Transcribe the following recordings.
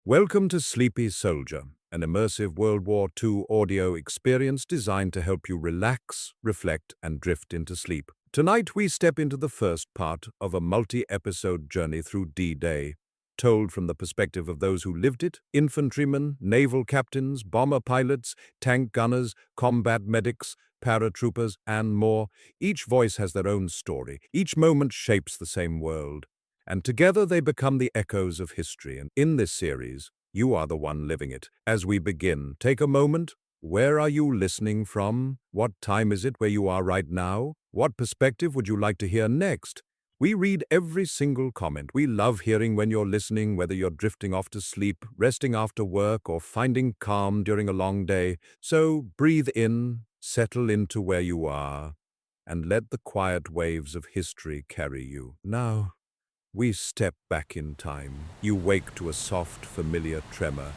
Welcome to Sleepy Soldier, an immersive World War II audio experience designed to help you relax, reflect, and drift into sleep. Tonight, we step into the first part of a multi-episode journey through D-Day, told from the perspective of those who lived it: infantrymen, naval captains, bomber pilots, tank gunners, combat medics, paratroopers, and more. Each voice has their own story. Each moment shapes the same world. And together they become the echoes of history. And in this series, you are the one living it. As we begin, take a moment. Where are you listening from? What time is it where you are right now? What perspective would you like to hear next? We read every single comment. We love hearing when you're listening, whether you're drifting off to sleep, resting after work, or finding calm during a long day. So breathe in, settle into where you are, and let the quiet waves of history carry you. Now, we step back in time. You wake to a soft, familiar tremor,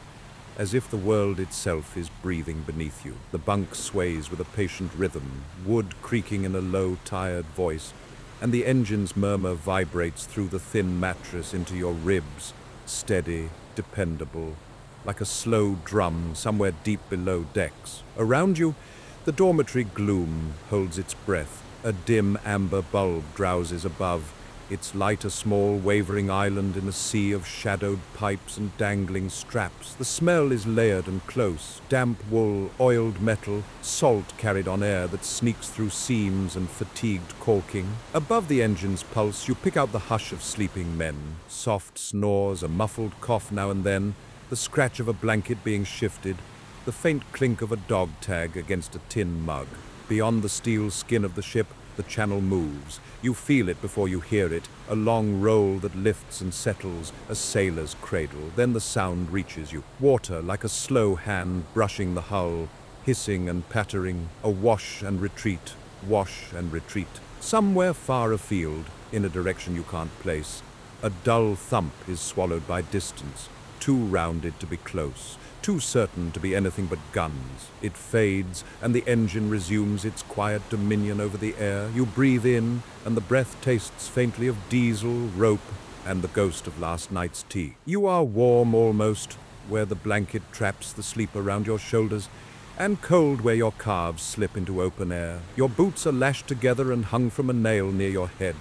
as if the world itself is breathing beneath you. The bunk sways with a patient rhythm, wood creaking in a low, tired voice, and the engine's murmur vibrates through the thin mattress into your ribs, steady, dependable, like a slow drum somewhere deep below decks. Around you, the dormitory gloom holds its breath. A dim amber bulb drowses above, its light a small, wavering island in a sea of shadowed pipes and dangling straps. The smell is layered and close: damp wool, oiled metal, salt carried on air that sneaks through seams and fatigued caulking. Above the engine's pulse, you pick out the hush of sleeping men. Soft snores, a muffled cough now and then, the scratch of a blanket being shifted, the faint clink of a dog tag against a tin mug. Beyond the steel skin of the ship, the channel moves. You feel it before you hear it, a long roll that lifts and settles, a sailor's cradle. Then the sound reaches you. Water like a slow hand brushing the hull, hissing and pattering, a wash and retreat, wash and retreat. Somewhere far afield, in a direction you can't place, a dull thump is swallowed by distance, too rounded to be close, too certain to be anything but guns. It fades, and the engine resumes its quiet dominion over the air. You breathe in, and the breath tastes faintly of diesel, rope, and the ghost of last night's tea. You are warm almost, where the blanket traps the sleep around your shoulders, and cold where your calves slip into open air. Your boots are lashed together and hung from a nail near your head.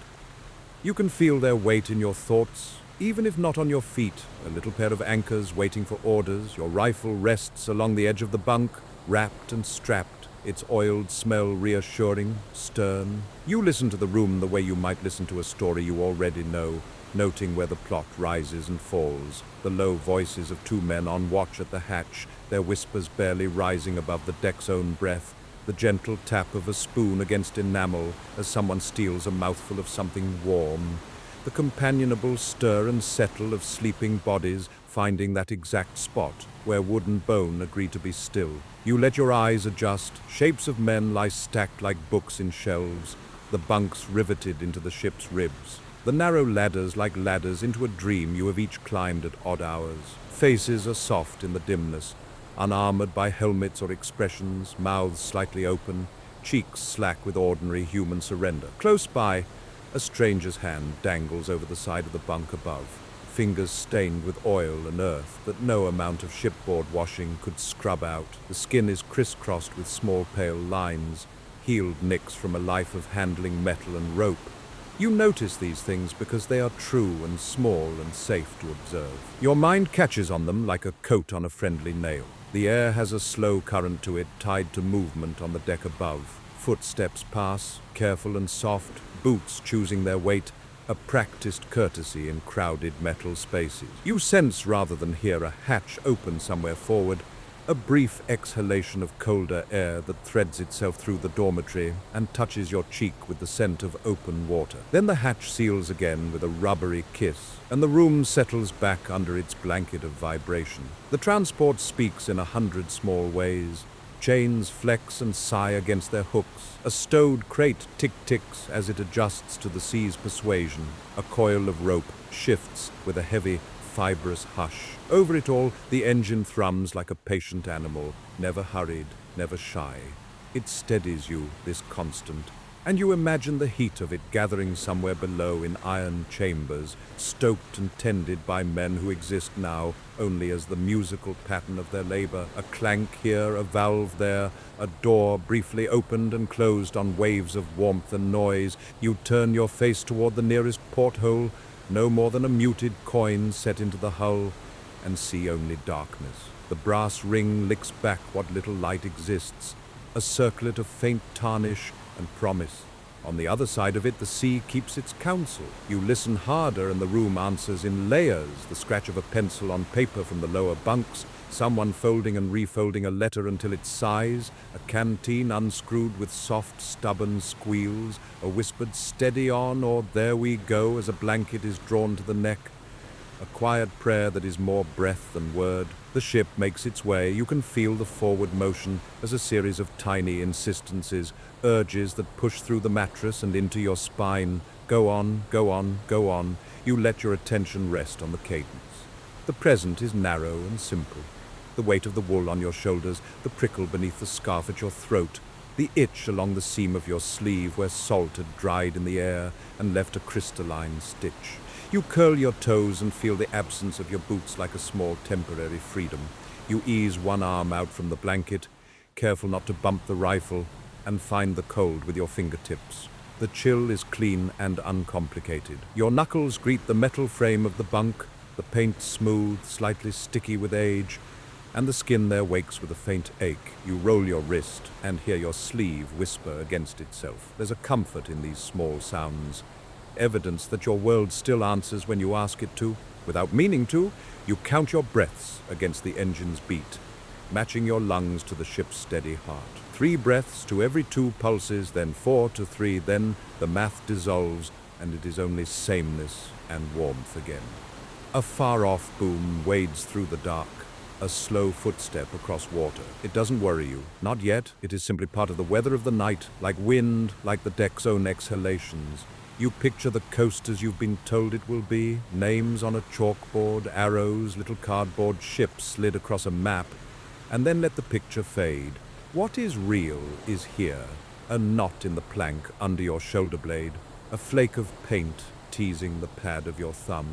You can feel their weight in your thoughts, even if not on your feet. A little pair of anchors waiting for orders. Your rifle rests along the edge of the bunk, wrapped and strapped, its oiled smell reassuring, stern. You listen to the room the way you might listen to a story you already know, noting where the plot rises and falls. The low voices of two men on watch at the hatch, their whispers barely rising above the deck's own breath. The gentle tap of a spoon against enamel as someone steals a mouthful of something warm. The companionable stir and settle of sleeping bodies finding that exact spot where wood and bone agree to be still. You let your eyes adjust. Shapes of men lie stacked like books in shelves, the bunks riveted into the ship's ribs. The narrow ladders like ladders into a dream you have each climbed at odd hours. Faces are soft in the dimness, unarmored by helmets or expressions, mouths slightly open, cheeks slack with ordinary human surrender. Close by, a stranger's hand dangles over the side of the bunk above, fingers stained with oil and earth that no amount of shipboard washing could scrub out. The skin is crisscrossed with small pale lines, healed nicks from a life of handling metal and rope. You notice these things because they are true and small and safe to observe. Your mind catches on them like a coat on a friendly nail. The air has a slow current to it, tied to movement on the deck above. Footsteps pass, careful and soft, boots choosing their weight, a practiced courtesy in crowded metal spaces. You sense rather than hear a hatch open somewhere forward, a brief exhalation of colder air that threads itself through the dormitory and touches your cheek with the scent of open water. Then the hatch seals again with a rubbery kiss, and the room settles back under its blanket of vibration. The transport speaks in 100 small ways. Chains flex and sigh against their hooks. A stowed crate tick-ticks as it adjusts to the sea's persuasion. A coil of rope shifts with a heavy, fibrous hush. Over it all, the engine thrums like a patient animal, never hurried, never shy. It steadies you, this constant, and you imagine the heat of it gathering somewhere below in iron chambers, stoked and tended by men who exist now only as the musical pattern of their labor. A clank here, a valve there, a door briefly opened and closed on waves of warmth and noise. You turn your face toward the nearest porthole, no more than a muted coin set into the hull, and see only darkness. The brass ring licks back what little light exists, a circlet of faint tarnish and promise. On the other side of it, the sea keeps its counsel. You listen harder and the room answers in layers, the scratch of a pencil on paper from the lower bunks, someone folding and refolding a letter until it sighs, a canteen unscrewed with soft, stubborn squeals, a whispered steady on or there we go as a blanket is drawn to the neck, a quiet prayer that is more breath than word. The ship makes its way. You can feel the forward motion as a series of tiny insistences, urges that push through the mattress and into your spine. Go on, go on, go on. You let your attention rest on the cadence. The present is narrow and simple. The weight of the wool on your shoulders, the prickle beneath the scarf at your throat, the itch along the seam of your sleeve where salt had dried in the air and left a crystalline stitch. You curl your toes and feel the absence of your boots like a small temporary freedom. You ease one arm out from the blanket, careful not to bump the rifle, and find the cold with your fingertips. The chill is clean and uncomplicated. Your knuckles greet the metal frame of the bunk, the paint smooth, slightly sticky with age, and the skin there wakes with a faint ache. You roll your wrist and hear your sleeve whisper against itself. There's a comfort in these small sounds. Evidence that your world still answers when you ask it to. Without meaning to, you count your breaths against the engine's beat, matching your lungs to the ship's steady heart. 3 breaths to every 2 pulses, then 4 to 3, then the math dissolves, and it is only sameness and warmth again. A far-off boom wades through the dark, a slow footstep across water. It doesn't worry you. Not yet. It is simply part of the weather of the night, like wind, like the deck's own exhalations. You picture the coast as you've been told it will be, names on a chalkboard, arrows, little cardboard ships slid across a map, and then let the picture fade. What is real is here, a knot in the plank under your shoulder blade, a flake of paint teasing the pad of your thumb,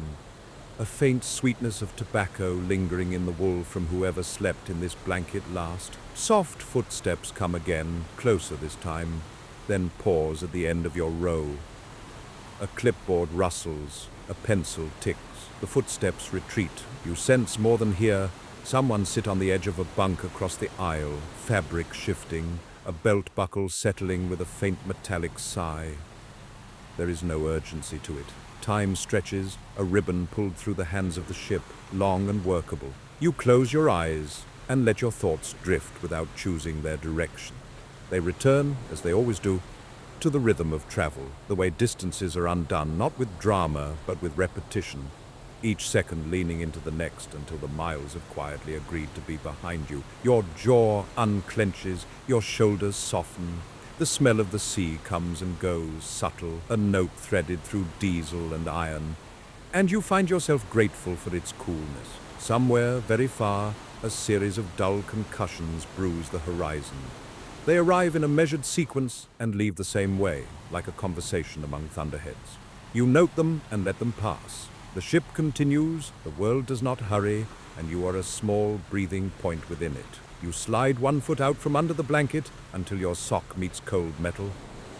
a faint sweetness of tobacco lingering in the wool from whoever slept in this blanket last. Soft footsteps come again, closer this time, then pause at the end of your row. A clipboard rustles, a pencil ticks, the footsteps retreat. You sense more than hear, someone sit on the edge of a bunk across the aisle, fabric shifting, a belt buckle settling with a faint metallic sigh. There is no urgency to it. Time stretches, a ribbon pulled through the hands of the ship, long and workable. You close your eyes and let your thoughts drift without choosing their direction. They return, as they always do, to the rhythm of travel, the way distances are undone, not with drama, but with repetition, each second leaning into the next until the miles have quietly agreed to be behind you. Your jaw unclenches, your shoulders soften. The smell of the sea comes and goes, subtle, a note threaded through diesel and iron, and you find yourself grateful for its coolness. Somewhere, very far, a series of dull concussions bruise the horizon. They arrive in a measured sequence and leave the same way, like a conversation among thunderheads. You note them and let them pass. The ship continues, the world does not hurry, and you are a small breathing point within it. You slide one foot out from under the blanket until your sock meets cold metal.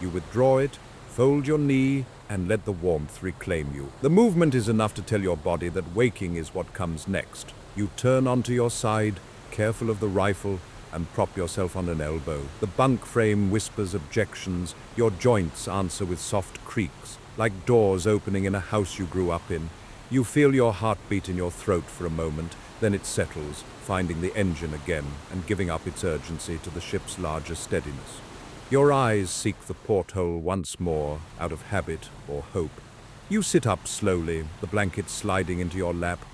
You withdraw it, fold your knee, and let the warmth reclaim you. The movement is enough to tell your body that waking is what comes next. You turn onto your side, careful of the rifle, and prop yourself on an elbow. The bunk frame whispers objections. Your joints answer with soft creaks, like doors opening in a house you grew up in. You feel your heartbeat in your throat for a moment, then it settles, finding the engine again and giving up its urgency to the ship's larger steadiness. Your eyes seek the porthole once more, out of habit or hope. You sit up slowly, the blanket sliding into your lap,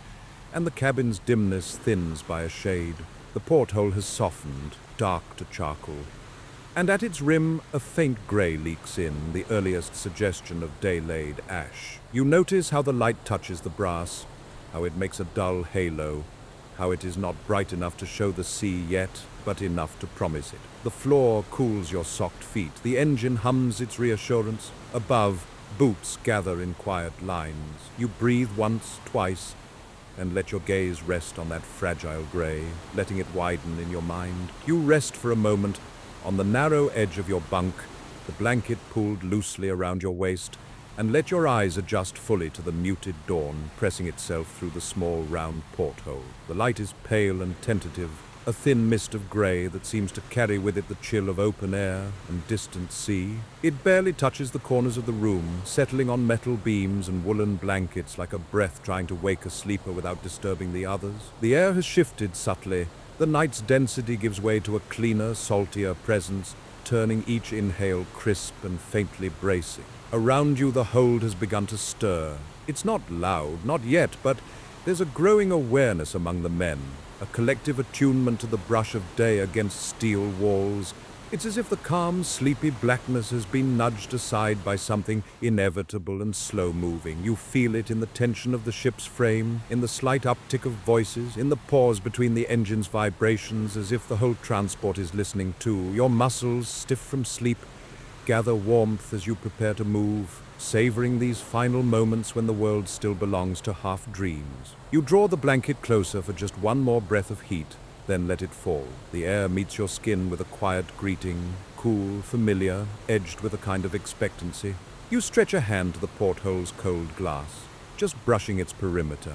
and the cabin's dimness thins by a shade. The porthole has softened, dark to charcoal, and at its rim a faint grey leaks in, the earliest suggestion of day-laid ash. You notice how the light touches the brass, how it makes a dull halo, how it is not bright enough to show the sea yet, but enough to promise it. The floor cools your socked feet. The engine hums its reassurance. Above, boots gather in quiet lines. You breathe once, twice, and let your gaze rest on that fragile gray, letting it widen in your mind. You rest for a moment on the narrow edge of your bunk, the blanket pulled loosely around your waist, and let your eyes adjust fully to the muted dawn pressing itself through the small round porthole. The light is pale and tentative, a thin mist of grey that seems to carry with it the chill of open air and distant sea. It barely touches the corners of the room, settling on metal beams and woolen blankets like a breath trying to wake a sleeper without disturbing the others. The air has shifted subtly. The night's density gives way to a cleaner, saltier presence, turning each inhale crisp and faintly bracing. Around you the hold has begun to stir. It's not loud, not yet, but there's a growing awareness among the men, a collective attunement to the brush of day against steel walls. It's as if the calm, sleepy blackness has been nudged aside by something inevitable and slow-moving. You feel it in the tension of the ship's frame, in the slight uptick of voices, in the pause between the engine's vibrations, as if the whole transport is listening too. Your muscles, stiff from sleep, gather warmth as you prepare to move, savoring these final moments when the world still belongs to half dreams. You draw the blanket closer for just one more breath of heat, then let it fall. The air meets your skin with a quiet greeting, cool, familiar, edged with a kind of expectancy. You stretch a hand to the porthole's cold glass, just brushing its perimeter.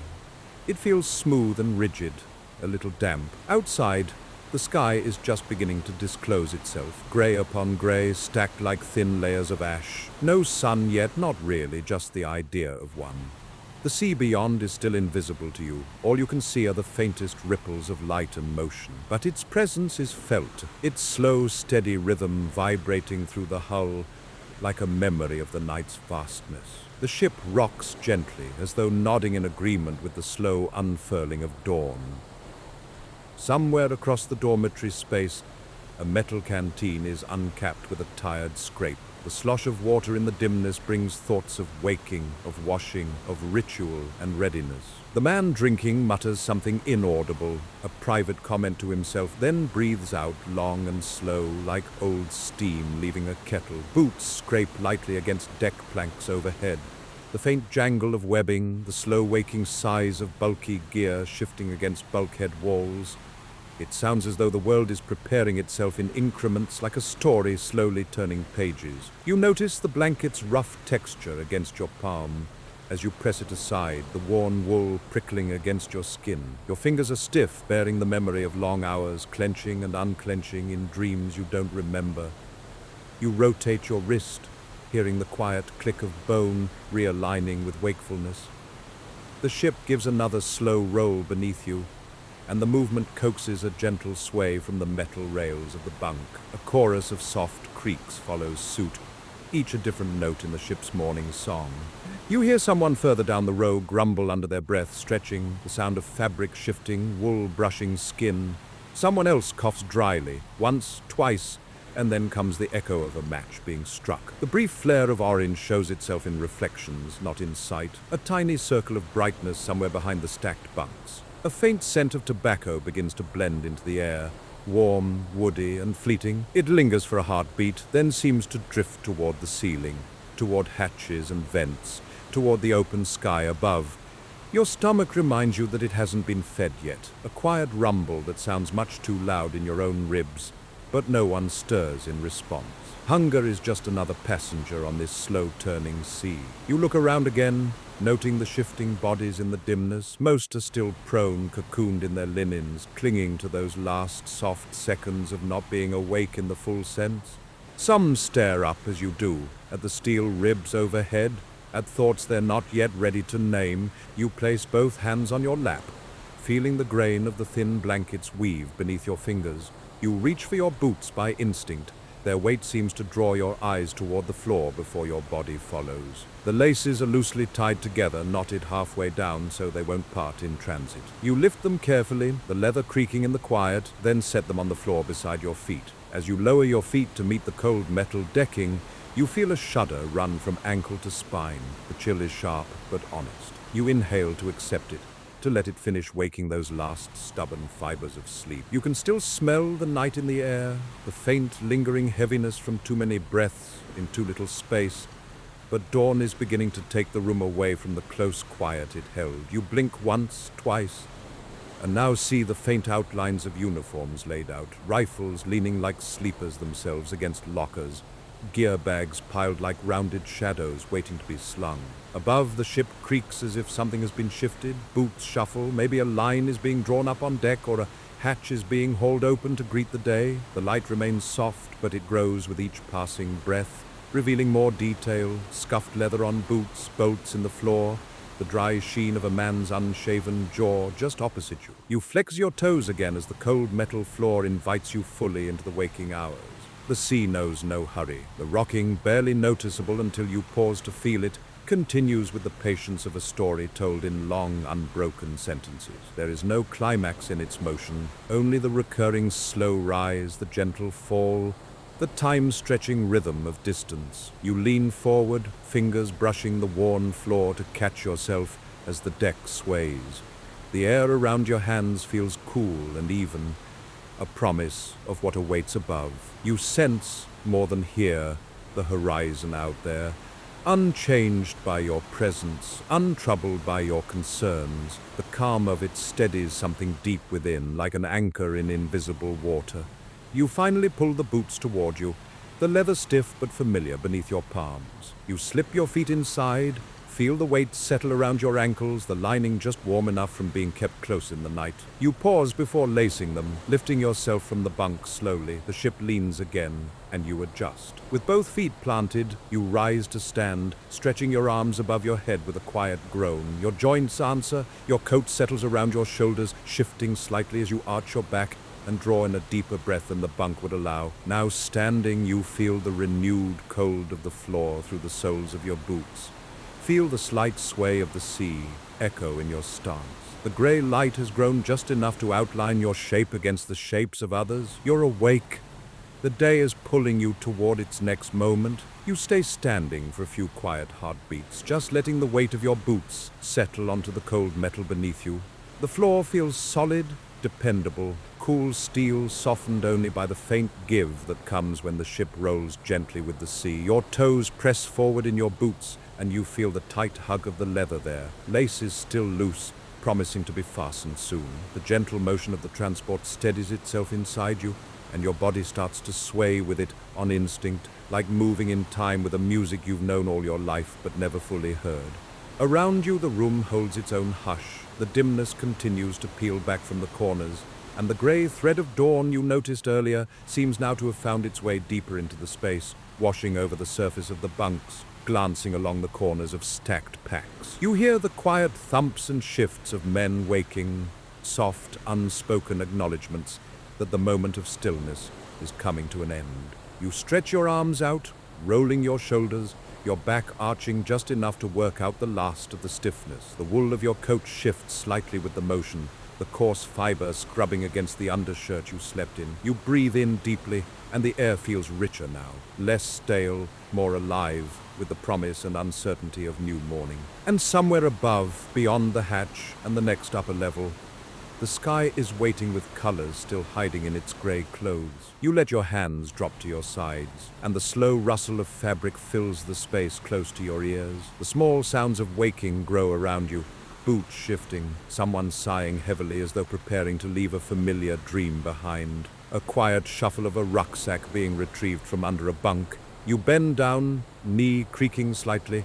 It feels smooth and rigid, a little damp. Outside, the sky is just beginning to disclose itself, grey upon grey, stacked like thin layers of ash. No sun yet, not really, just the idea of one. The sea beyond is still invisible to you. All you can see are the faintest ripples of light and motion. But its presence is felt, its slow, steady rhythm vibrating through the hull like a memory of the night's vastness. The ship rocks gently, as though nodding in agreement with the slow unfurling of dawn. Somewhere across the dormitory space, a metal canteen is uncapped with a tired scrape. The slosh of water in the dimness brings thoughts of waking, of washing, of ritual and readiness. The man drinking mutters something inaudible, a private comment to himself, then breathes out long and slow, like old steam leaving a kettle. Boots scrape lightly against deck planks overhead. The faint jangle of webbing, the slow waking sighs of bulky gear shifting against bulkhead walls. It sounds as though the world is preparing itself in increments, like a story slowly turning pages. You notice the blanket's rough texture against your palm. As you press it aside, the worn wool prickling against your skin. Your fingers are stiff, bearing the memory of long hours, clenching and unclenching in dreams you don't remember. You rotate your wrist, hearing the quiet click of bone realigning with wakefulness. The ship gives another slow roll beneath you, and the movement coaxes a gentle sway from the metal rails of the bunk. A chorus of soft creaks follows suit, each a different note in the ship's morning song. You hear someone further down the row grumble under their breath, stretching, the sound of fabric shifting, wool brushing skin. Someone else coughs dryly, once, twice, and then comes the echo of a match being struck. The brief flare of orange shows itself in reflections, not in sight, a tiny circle of brightness somewhere behind the stacked bunks. A faint scent of tobacco begins to blend into the air, warm, woody, and fleeting. It lingers for a heartbeat, then seems to drift toward the ceiling, toward hatches and vents, toward the open sky above. Your stomach reminds you that it hasn't been fed yet, a quiet rumble that sounds much too loud in your own ribs, but no one stirs in response. Hunger is just another passenger on this slow-turning sea. You look around again, noting the shifting bodies in the dimness. Most are still prone, cocooned in their linens, clinging to those last soft seconds of not being awake in the full sense. Some stare up as you do, at the steel ribs overhead, at thoughts they're not yet ready to name. You place both hands on your lap, feeling the grain of the thin blankets weave beneath your fingers. You reach for your boots by instinct. Their weight seems to draw your eyes toward the floor before your body follows. The laces are loosely tied together, knotted halfway down so they won't part in transit. You lift them carefully, the leather creaking in the quiet, then set them on the floor beside your feet. As you lower your feet to meet the cold metal decking, you feel a shudder run from ankle to spine. The chill is sharp but honest. You inhale to accept it, to let it finish waking those last stubborn fibers of sleep. You can still smell the night in the air, the faint, lingering heaviness from too many breaths in too little space, but dawn is beginning to take the room away from the close quiet it held. You blink once, twice, and now see the faint outlines of uniforms laid out, rifles leaning like sleepers themselves against lockers, gear bags piled like rounded shadows waiting to be slung. Above, the ship creaks as if something has been shifted, boots shuffle, maybe a line is being drawn up on deck or a hatch is being hauled open to greet the day. The light remains soft, but it grows with each passing breath, revealing more detail, scuffed leather on boots, bolts in the floor, the dry sheen of a man's unshaven jaw just opposite you. You flex your toes again as the cold metal floor invites you fully into the waking hours. The sea knows no hurry. The rocking, barely noticeable until you pause to feel it, continues with the patience of a story told in long, unbroken sentences. There is no climax in its motion, only the recurring slow rise, the gentle fall, the time-stretching rhythm of distance. You lean forward, fingers brushing the worn floor to catch yourself as the deck sways. The air around your hands feels cool and even, a promise of what awaits above. You sense, more than hear, the horizon out there, unchanged by your presence, untroubled by your concerns. The calm of it steadies something deep within, like an anchor in invisible water. You finally pull the boots toward you, the leather stiff but familiar beneath your palms. You slip your feet inside, feel the weight settle around your ankles, the lining just warm enough from being kept close in the night. You pause before lacing them, lifting yourself from the bunk slowly. The ship leans again, and you adjust. With both feet planted, you rise to stand, stretching your arms above your head with a quiet groan. Your joints answer, your coat settles around your shoulders, shifting slightly as you arch your back and draw in a deeper breath than the bunk would allow. Now standing, you feel the renewed cold of the floor through the soles of your boots. Feel the slight sway of the sea echo in your stance. The gray light has grown just enough to outline your shape against the shapes of others. You're awake. The day is pulling you toward its next moment. You stay standing for a few quiet heartbeats, just letting the weight of your boots settle onto the cold metal beneath you. The floor feels solid, dependable, cool steel softened only by the faint give that comes when the ship rolls gently with the sea. Your toes press forward in your boots, and you feel the tight hug of the leather there. Lace is still loose, promising to be fastened soon. The gentle motion of the transport steadies itself inside you, and your body starts to sway with it on instinct, like moving in time with a music you've known all your life but never fully heard. Around you, the room holds its own hush. The dimness continues to peel back from the corners, and the gray thread of dawn you noticed earlier seems now to have found its way deeper into the space, washing over the surface of the bunks, glancing along the corners of stacked packs. You hear the quiet thumps and shifts of men waking, soft, unspoken acknowledgments that the moment of stillness is coming to an end. You stretch your arms out, rolling your shoulders, your back arching just enough to work out the last of the stiffness. The wool of your coat shifts slightly with the motion, the coarse fiber scrubbing against the undershirt you slept in. You breathe in deeply, and the air feels richer now, less stale, more alive, with the promise and uncertainty of new morning. And somewhere above, beyond the hatch and the next upper level, the sky is waiting with colors still hiding in its gray clothes. You let your hands drop to your sides, and the slow rustle of fabric fills the space close to your ears. The small sounds of waking grow around you, boots shifting, someone sighing heavily as though preparing to leave a familiar dream behind. A quiet shuffle of a rucksack being retrieved from under a bunk. You bend down, knee creaking slightly,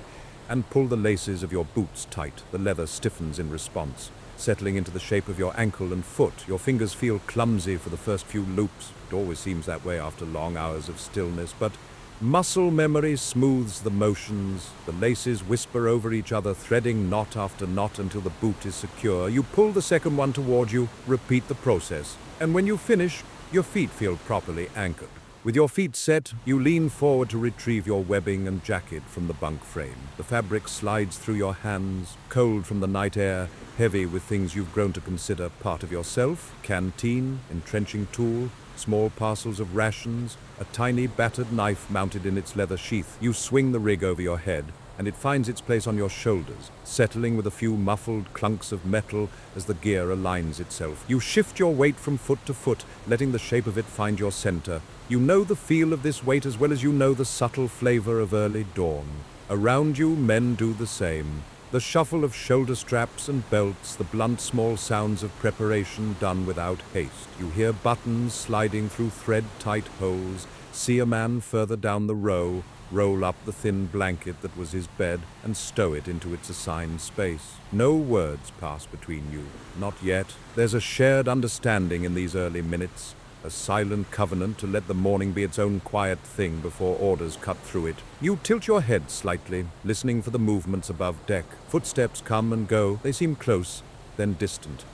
and pull the laces of your boots tight. The leather stiffens in response, settling into the shape of your ankle and foot. Your fingers feel clumsy for the first few loops. It always seems that way after long hours of stillness, but muscle memory smooths the motions. The laces whisper over each other, threading knot after knot until the boot is secure. You pull the second one toward you, repeat the process, and when you finish, your feet feel properly anchored. With your feet set, you lean forward to retrieve your webbing and jacket from the bunk frame. The fabric slides through your hands, cold from the night air, heavy with things you've grown to consider part of yourself: canteen, entrenching tool, small parcels of rations, a tiny battered knife mounted in its leather sheath. You swing the rig over your head, and it finds its place on your shoulders, settling with a few muffled clunks of metal as the gear aligns itself. You shift your weight from foot to foot, letting the shape of it find your center. You know the feel of this weight as well as you know the subtle flavor of early dawn. Around you, men do the same. The shuffle of shoulder straps and belts, the blunt small sounds of preparation done without haste. You hear buttons sliding through thread-tight holes, see a man further down the row, roll up the thin blanket that was his bed and stow it into its assigned space. No words pass between you, not yet. There's a shared understanding in these early minutes, a silent covenant to let the morning be its own quiet thing before orders cut through it. You tilt your head slightly, listening for the movements above deck. Footsteps come and go. They seem close, then distant,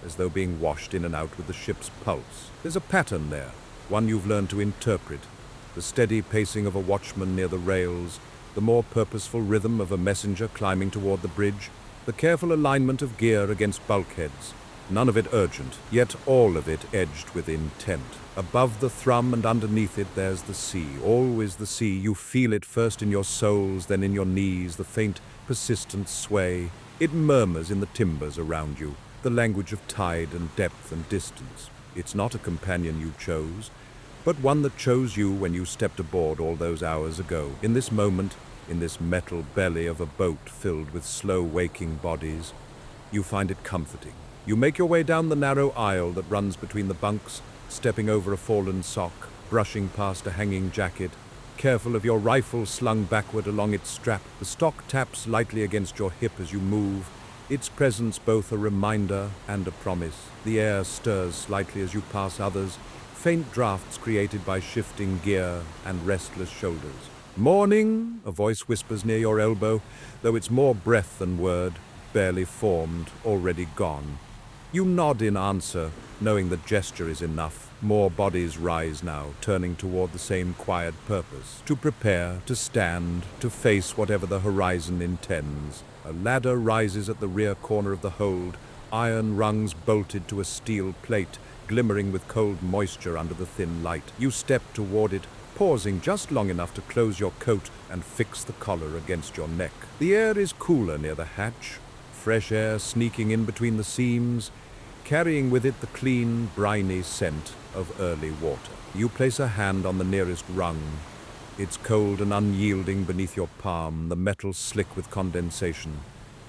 as though being washed in and out with the ship's pulse. There's a pattern there, one you've learned to interpret. The steady pacing of a watchman near the rails, the more purposeful rhythm of a messenger climbing toward the bridge, the careful alignment of gear against bulkheads. None of it urgent, yet all of it edged with intent. Above the thrum and underneath it there's the sea, always the sea. You feel it first in your soles, then in your knees, the faint, persistent sway. It murmurs in the timbers around you, the language of tide and depth and distance. It's not a companion you chose, but one that chose you when you stepped aboard all those hours ago. In this moment, in this metal belly of a boat filled with slow waking bodies, you find it comforting. You make your way down the narrow aisle that runs between the bunks, stepping over a fallen sock, brushing past a hanging jacket, careful of your rifle slung backward along its strap. The stock taps lightly against your hip as you move, its presence both a reminder and a promise. The air stirs slightly as you pass others, faint drafts created by shifting gear and restless shoulders. "Morning," a voice whispers near your elbow, though it's more breath than word, barely formed, already gone. You nod in answer, knowing the gesture is enough. More bodies rise now, turning toward the same quiet purpose, to prepare, to stand, to face whatever the horizon intends. A ladder rises at the rear corner of the hold, iron rungs bolted to a steel plate, glimmering with cold moisture under the thin light. You step toward it, pausing just long enough to close your coat and fix the collar against your neck. The air is cooler near the hatch, fresh air sneaking in between the seams, carrying with it the clean, briny scent of early water. You place a hand on the nearest rung. It's cold and unyielding beneath your palm, the metal slick with condensation.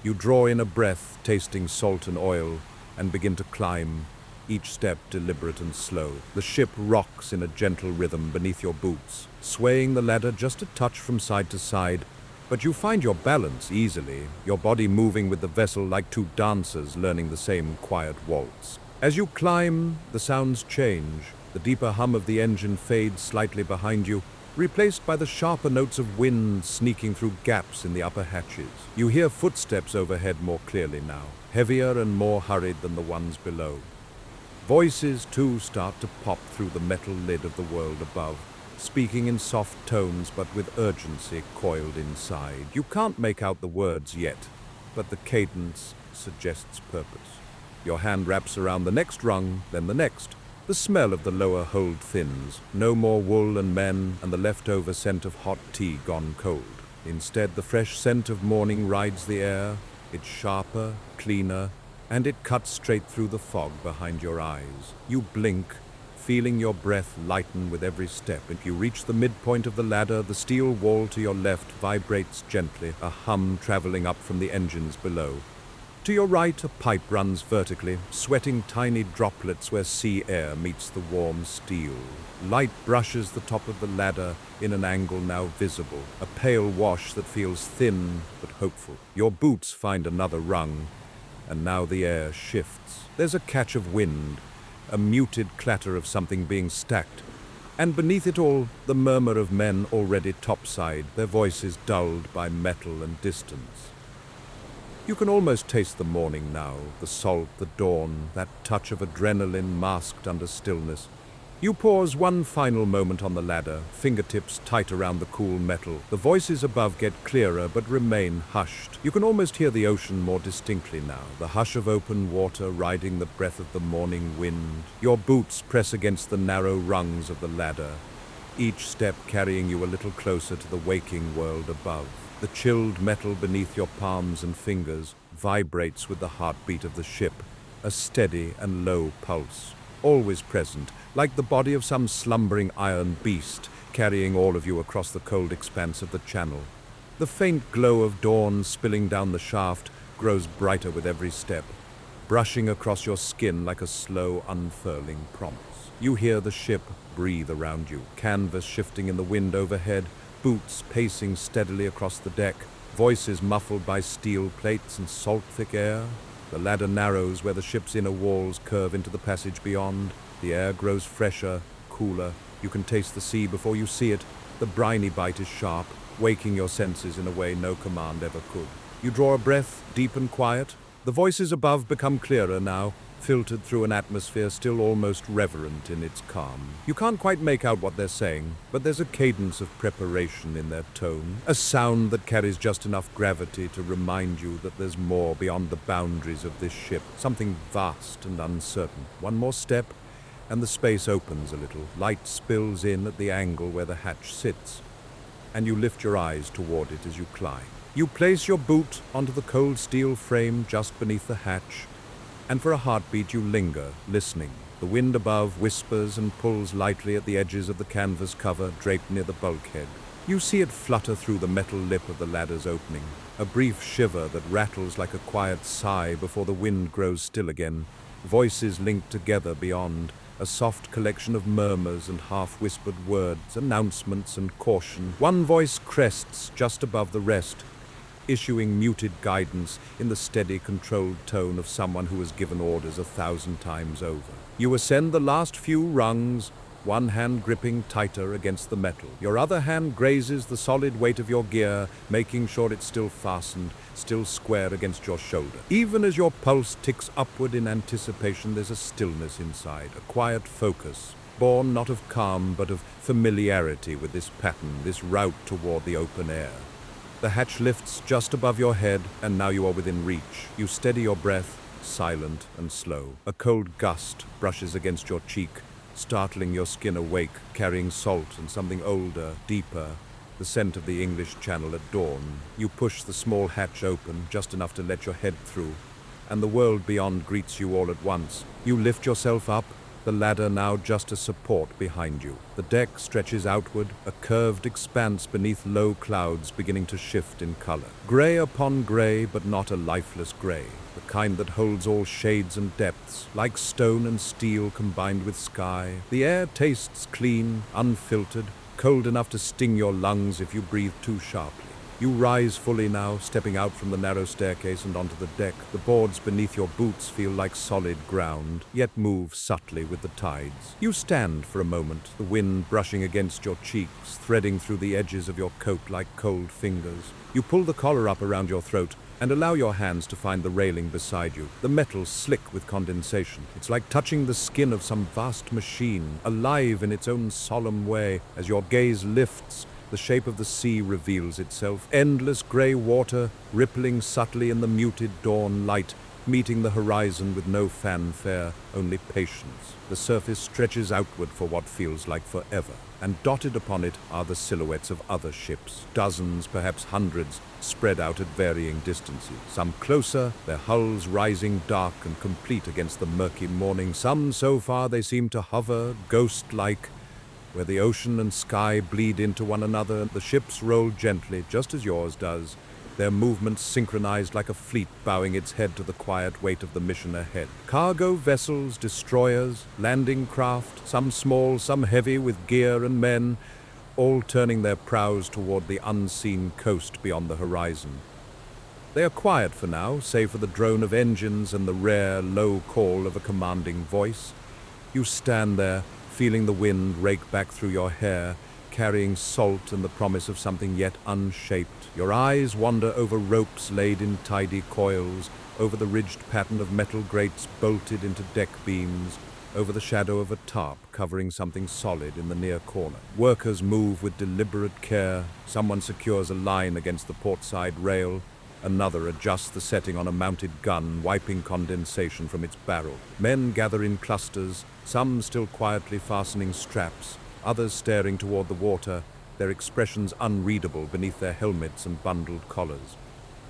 You draw in a breath, tasting salt and oil, and begin to climb, each step deliberate and slow. The ship rocks in a gentle rhythm beneath your boots, swaying the ladder just a touch from side to side, but you find your balance easily, your body moving with the vessel like two dancers learning the same quiet waltz. As you climb, the sounds change. The deeper hum of the engine fades slightly behind you, replaced by the sharper notes of wind sneaking through gaps in the upper hatches. You hear footsteps overhead more clearly now, heavier and more hurried than the ones below. Voices, too, start to pop through the metal lid of the world above, speaking in soft tones but with urgency coiled inside. You can't make out the words yet, but the cadence suggests purpose. Your hand wraps around the next rung, then the next. The smell of the lower hold thins. No more wool and men, and the leftover scent of hot tea gone cold. Instead, the fresh scent of morning rides the air. It's sharper, cleaner, and it cuts straight through the fog behind your eyes. You blink, feeling your breath lighten with every step. If you reach the midpoint of the ladder, the steel wall to your left vibrates gently, a hum traveling up from the engines below. To your right, a pipe runs vertically, sweating tiny droplets where sea air meets the warm steel. Light brushes the top of the ladder in an angle now visible, a pale wash that feels thin but hopeful. Your boots find another rung, and now the air shifts. There's a catch of wind, a muted clatter of something being stacked, and beneath it all, the murmur of men already topside, their voices dulled by metal and distance. You can almost taste the morning now, the salt, the dawn, that touch of adrenaline masked under stillness. You pause one final moment on the ladder, fingertips tight around the cool metal. The voices above get clearer but remain hushed. You can almost hear the ocean more distinctly now, the hush of open water riding the breath of the morning wind. Your boots press against the narrow rungs of the ladder, each step carrying you a little closer to the waking world above. The chilled metal beneath your palms and fingers vibrates with the heartbeat of the ship, a steady and low pulse, always present, like the body of some slumbering iron beast, carrying all of you across the cold expanse of the channel. The faint glow of dawn spilling down the shaft grows brighter with every step, brushing across your skin like a slow unfurling promise. You hear the ship breathe around you, canvas shifting in the wind overhead, boots pacing steadily across the deck, voices muffled by steel plates and salt-thick air. The ladder narrows where the ship's inner walls curve into the passage beyond. The air grows fresher, cooler. You can taste the sea before you see it. The briny bite is sharp, waking your senses in a way no command ever could. You draw a breath, deep and quiet. The voices above become clearer now, filtered through an atmosphere still almost reverent in its calm. You can't quite make out what they're saying, but there's a cadence of preparation in their tone, a sound that carries just enough gravity to remind you that there's more beyond the boundaries of this ship, something vast and uncertain. One more step, and the space opens a little. Light spills in at the angle where the hatch sits, and you lift your eyes toward it as you climb. You place your boot onto the cold steel frame just beneath the hatch, and for a heartbeat you linger, listening. The wind above whispers and pulls lightly at the edges of the canvas cover draped near the bulkhead. You see it flutter through the metal lip of the ladder's opening, a brief shiver that rattles like a quiet sigh before the wind grows still again. Voices linked together beyond, a soft collection of murmurs and half-whispered words, announcements and caution. One voice crests just above the rest, issuing muted guidance in the steady, controlled tone of someone who has given orders 1,000 times over. You ascend the last few rungs, one hand gripping tighter against the metal. Your other hand grazes the solid weight of your gear, making sure it's still fastened, still square against your shoulder. Even as your pulse ticks upward in anticipation, there's a stillness inside, a quiet focus, born not of calm but of familiarity with this pattern, this route toward the open air. The hatch lifts just above your head, and now you are within reach. You steady your breath, silent and slow. A cold gust brushes against your cheek, startling your skin awake, carrying salt and something older, deeper, the scent of the English Channel at dawn. You push the small hatch open, just enough to let your head through, and the world beyond greets you all at once. You lift yourself up, the ladder now just a support behind you. The deck stretches outward, a curved expanse beneath low clouds beginning to shift in color. Gray upon gray, but not a lifeless gray, the kind that holds all shades and depths, like stone and steel combined with sky. The air tastes clean, unfiltered, cold enough to sting your lungs if you breathe too sharply. You rise fully now, stepping out from the narrow staircase and onto the deck. The boards beneath your boots feel like solid ground, yet move subtly with the tides. You stand for a moment, the wind brushing against your cheeks, threading through the edges of your coat like cold fingers. You pull the collar up around your throat and allow your hands to find the railing beside you. The metal slick with condensation. It's like touching the skin of some vast machine, alive in its own solemn way. As your gaze lifts, the shape of the sea reveals itself. Endless gray water, rippling subtly in the muted dawn light, meeting the horizon with no fanfare, only patience. The surface stretches outward for what feels like forever, and dotted upon it are the silhouettes of other ships, dozens, perhaps hundreds, spread out at varying distances. Some closer, their hulls rising dark and complete against the murky morning. Some so far they seem to hover, ghost-like, where the ocean and sky bleed into one another. The ships roll gently, just as yours does, their movements synchronized like a fleet bowing its head to the quiet weight of the mission ahead. Cargo vessels, destroyers, landing craft, some small, some heavy with gear and men, all turning their prows toward the unseen coast beyond the horizon. They are quiet for now, save for the drone of engines and the rare, low call of a commanding voice. You stand there, feeling the wind rake back through your hair, carrying salt and the promise of something yet unshaped. Your eyes wander over ropes laid in tidy coils, over the ridged pattern of metal grates bolted into deck beams, over the shadow of a tarp covering something solid in the near corner. Workers move with deliberate care. Someone secures a line against the portside rail. Another adjusts the setting on a mounted gun, wiping condensation from its barrel. Men gather in clusters, some still quietly fastening straps, others staring toward the water, their expressions unreadable beneath their helmets and bundled collars.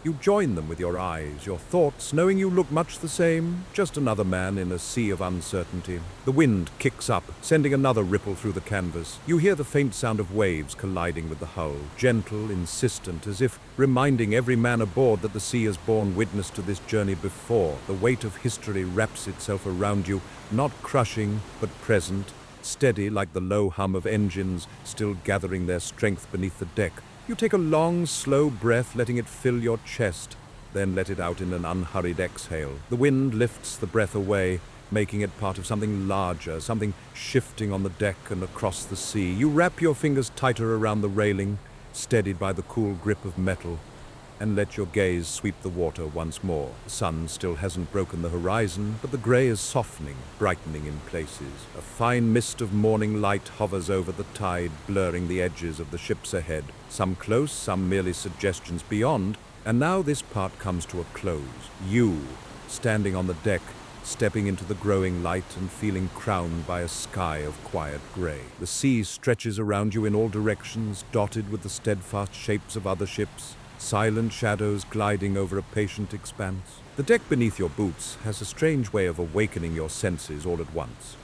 You join them with your eyes, your thoughts, knowing you look much the same, just another man in a sea of uncertainty. The wind kicks up, sending another ripple through the canvas. You hear the faint sound of waves colliding with the hull, gentle, insistent, as if reminding every man aboard that the sea has borne witness to this journey before. The weight of history wraps itself around you, not crushing, but present, steady like the low hum of engines still gathering their strength beneath the deck. You take a long, slow breath, letting it fill your chest, then let it out in an unhurried exhale. The wind lifts the breath away, making it part of something larger, something shifting on the deck and across the sea. You wrap your fingers tighter around the railing, steadied by the cool grip of metal, and let your gaze sweep the water once more. The sun still hasn't broken the horizon, but the grey is softening, brightening in places. A fine mist of morning light hovers over the tide, blurring the edges of the ships ahead, some close, some merely suggestions beyond, and now this part comes to a close. You, standing on the deck, stepping into the growing light and feeling crowned by a sky of quiet grey. The sea stretches around you in all directions, dotted with the steadfast shapes of other ships, silent shadows gliding over a patient expanse. The deck beneath your boots has a strange way of awakening your senses all at once.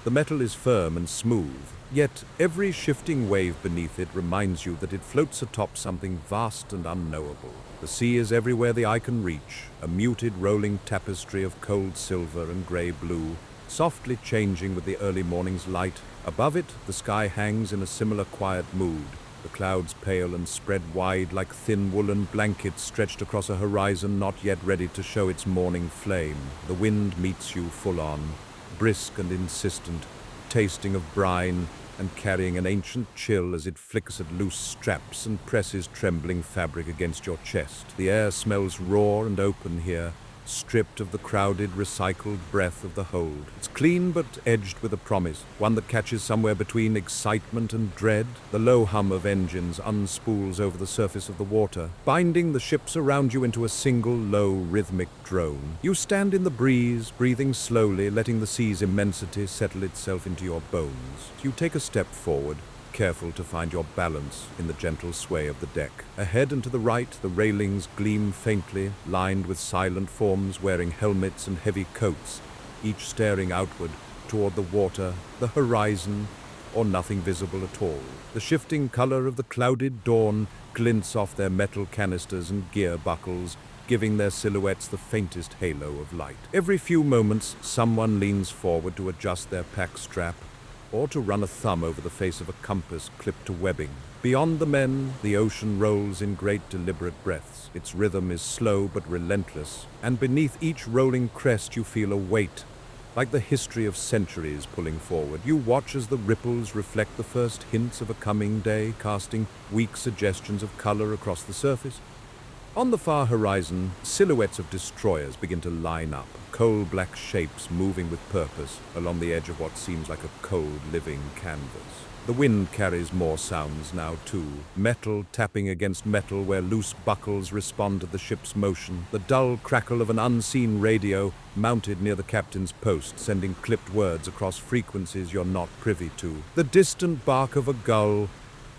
The metal is firm and smooth, yet every shifting wave beneath it reminds you that it floats atop something vast and unknowable. The sea is everywhere the eye can reach, a muted rolling tapestry of cold silver and grey blue, softly changing with the early morning's light. Above it, the sky hangs in a similar quiet mood, the clouds pale and spread wide like thin woolen blankets stretched across a horizon not yet ready to show its morning flame. The wind meets you full on, brisk and insistent, tasting of brine and carrying an ancient chill as it flicks at loose straps and presses trembling fabric against your chest. The air smells raw and open here, stripped of the crowded, recycled breath of the hold. It's clean but edged with a promise, one that catches somewhere between excitement and dread. The low hum of engines unspools over the surface of the water, binding the ships around you into a single, low, rhythmic drone. You stand in the breeze, breathing slowly, letting the sea's immensity settle itself into your bones. You take a step forward, careful to find your balance in the gentle sway of the deck. Ahead and to the right, the railings gleam faintly, lined with silent forms wearing helmets and heavy coats, each staring outward toward the water, the horizon, or nothing visible at all. The shifting color of the clouded dawn glints off their metal canisters and gear buckles, giving their silhouettes the faintest halo of light. Every few moments, someone leans forward to adjust their pack strap, or to run a thumb over the face of a compass clipped to webbing. Beyond the men, the ocean rolls in great deliberate breaths. Its rhythm is slow but relentless, and beneath each rolling crest you feel a weight, like the history of centuries pulling forward. You watch as the ripples reflect the first hints of a coming day, casting weak suggestions of color across the surface. On the far horizon, silhouettes of destroyers begin to line up, coal-black shapes moving with purpose along the edge of what seems like a cold, living canvas. The wind carries more sounds now, too. Metal tapping against metal where loose buckles respond to the ship's motion. The dull crackle of an unseen radio mounted near the captain's post, sending clipped words across frequencies you're not privy to. The distant bark of a gull,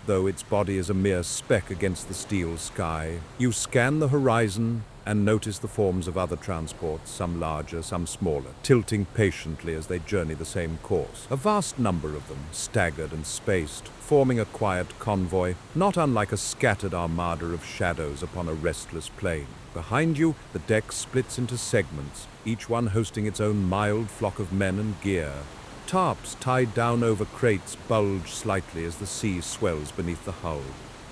though its body is a mere speck against the steel sky. You scan the horizon and notice the forms of other transports, some larger, some smaller, tilting patiently as they journey the same course. A vast number of them, staggered and spaced, forming a quiet convoy, not unlike a scattered armada of shadows upon a restless plain. Behind you, the deck splits into segments, each one hosting its own mild flock of men and gear. Tarps tied down over crates bulge slightly as the sea swells beneath the hull.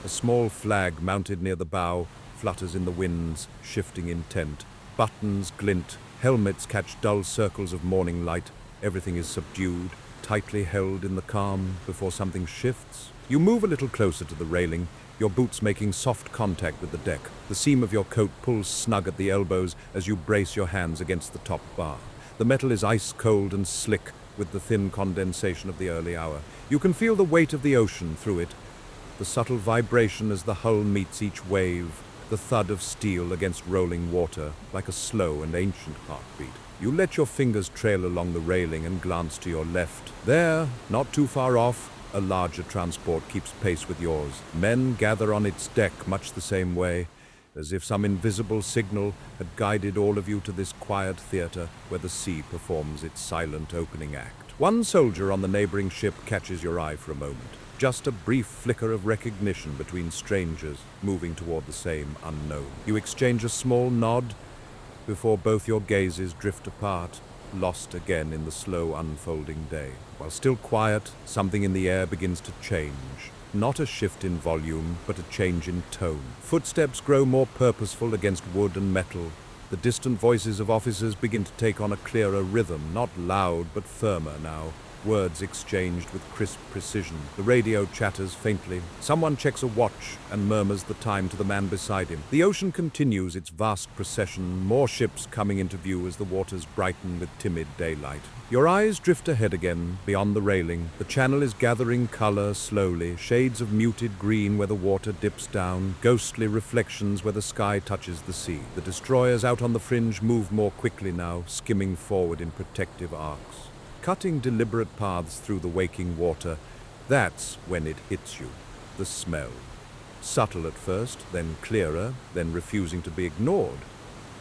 A small flag mounted near the bow flutters in the wind's shifting intent. Buttons glint, helmets catch dull circles of morning light. Everything is subdued, tightly held in the calm before something shifts. You move a little closer to the railing, your boots making soft contact with the deck. The seam of your coat pulls snug at the elbows as you brace your hands against the top bar. The metal is ice cold and slick with the thin condensation of the early hour. You can feel the weight of the ocean through it, the subtle vibration as the hull meets each wave, the thud of steel against rolling water, like a slow and ancient heartbeat. You let your fingers trail along the railing and glance to your left. There, not too far off, A larger transport keeps pace with yours. Men gather on its deck much the same way, as if some invisible signal had guided all of you to this quiet theater where the sea performs its silent opening act. One soldier on the neighboring ship catches your eye for a moment. Just a brief flicker of recognition between strangers moving toward the same unknown. You exchange a small nod before both your gazes drift apart, lost again in the slow unfolding day. While still quiet, something in the air begins to change. Not a shift in volume, but a change in tone. Footsteps grow more purposeful against wood and metal. The distant voices of officers begin to take on a clearer rhythm, not loud but firmer now. Words exchanged with crisp precision. The radio chatters faintly. Someone checks a watch and murmurs the time to the man beside him. The ocean continues its vast procession, more ships coming into view as the waters brighten with timid daylight. Your eyes drift ahead again, beyond the railing. The channel is gathering color slowly, shades of muted green where the water dips down, ghostly reflections where the sky touches the sea. The destroyers out on the fringe move more quickly now, skimming forward in protective arcs. Cutting deliberate paths through the waking water, that's when it hits you. The smell. Subtle at first, then clearer, then refusing to be ignored.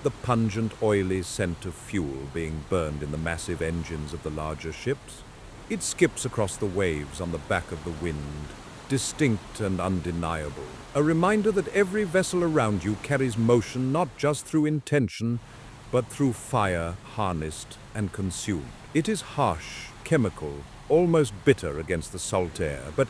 The pungent, oily scent of fuel being burned in the massive engines of the larger ships. It skips across the waves on the back of the wind, distinct and undeniable. A reminder that every vessel around you carries motion not just through intention, but through fire harnessed and consumed. It is harsh, chemical, almost bitter against the salt air, but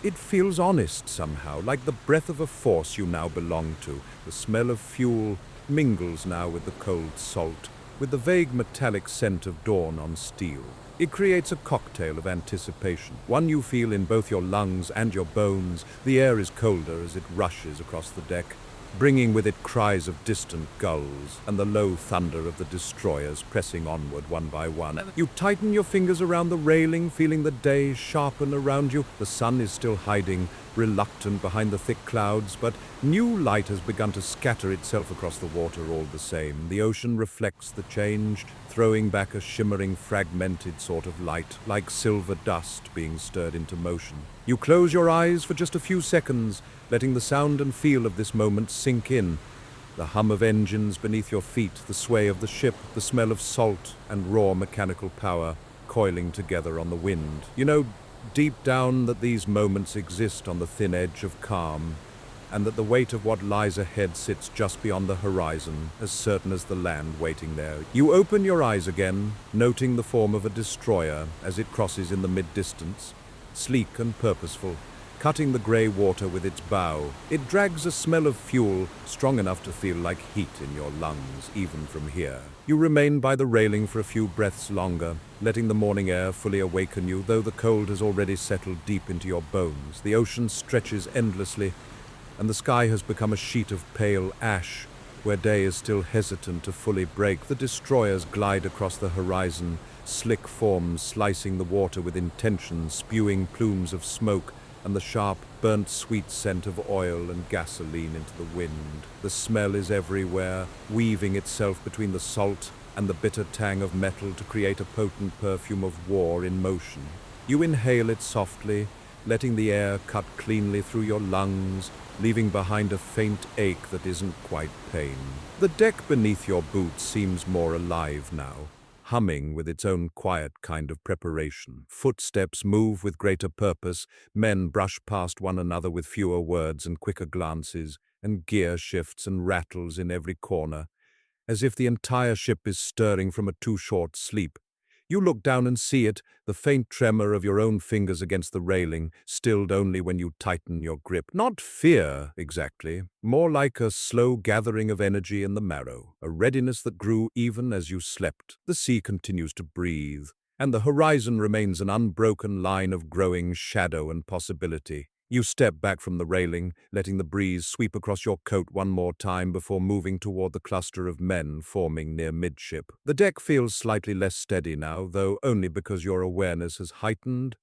it feels honest somehow, like the breath of a force you now belong to. The smell of fuel mingles now with the cold salt, with the vague metallic scent of dawn on steel. It creates a cocktail of anticipation, one you feel in both your lungs and your bones. The air is colder as it rushes across the deck, bringing with it cries of distant gulls and the low thunder of the destroyers pressing onward one by one. You tighten your fingers around the railing, feeling the day sharpen around you. The sun is still hiding, reluctant behind the thick clouds, but new light has begun to scatter itself across the water all the same. The ocean reflects the change, throwing back a shimmering, fragmented sort of light, like silver dust being stirred into motion. You close your eyes for just a few seconds, letting the sound and feel of this moment sink in. The hum of engines beneath your feet, the sway of the ship, the smell of salt and raw mechanical power coiling together on the wind. You know deep down that these moments exist on the thin edge of calm, and that the weight of what lies ahead sits just beyond the horizon, as certain as the land waiting there. You open your eyes again, noting the form of a destroyer as it crosses in the mid-distance, sleek and purposeful, cutting the grey water with its bow. It drags a smell of fuel strong enough to feel like heat in your lungs, even from here. You remain by the railing for a few breaths longer, letting the morning air fully awaken you, though the cold has already settled deep into your bones. The ocean stretches endlessly, and the sky has become a sheet of pale ash, where day is still hesitant to fully break. The destroyers glide across the horizon, slick forms slicing the water with intention, spewing plumes of smoke and the sharp, burnt sweet scent of oil and gasoline into the wind. The smell is everywhere, weaving itself between the salt and the bitter tang of metal to create a potent perfume of war in motion. You inhale it softly, letting the air cut cleanly through your lungs, leaving behind a faint ache that isn't quite pain. The deck beneath your boots seems more alive now, humming with its own quiet kind of preparation. Footsteps move with greater purpose, men brush past one another with fewer words and quicker glances, and gear shifts and rattles in every corner, as if the entire ship is stirring from a too-short sleep. You look down and see it, the faint tremor of your own fingers against the railing, stilled only when you tighten your grip. Not fear, exactly, more like a slow gathering of energy in the marrow, a readiness that grew even as you slept. The sea continues to breathe, and the horizon remains an unbroken line of growing shadow and possibility. You step back from the railing, letting the breeze sweep across your coat one more time before moving toward the cluster of men forming near midship. The deck feels slightly less steady now, though only because your awareness has heightened.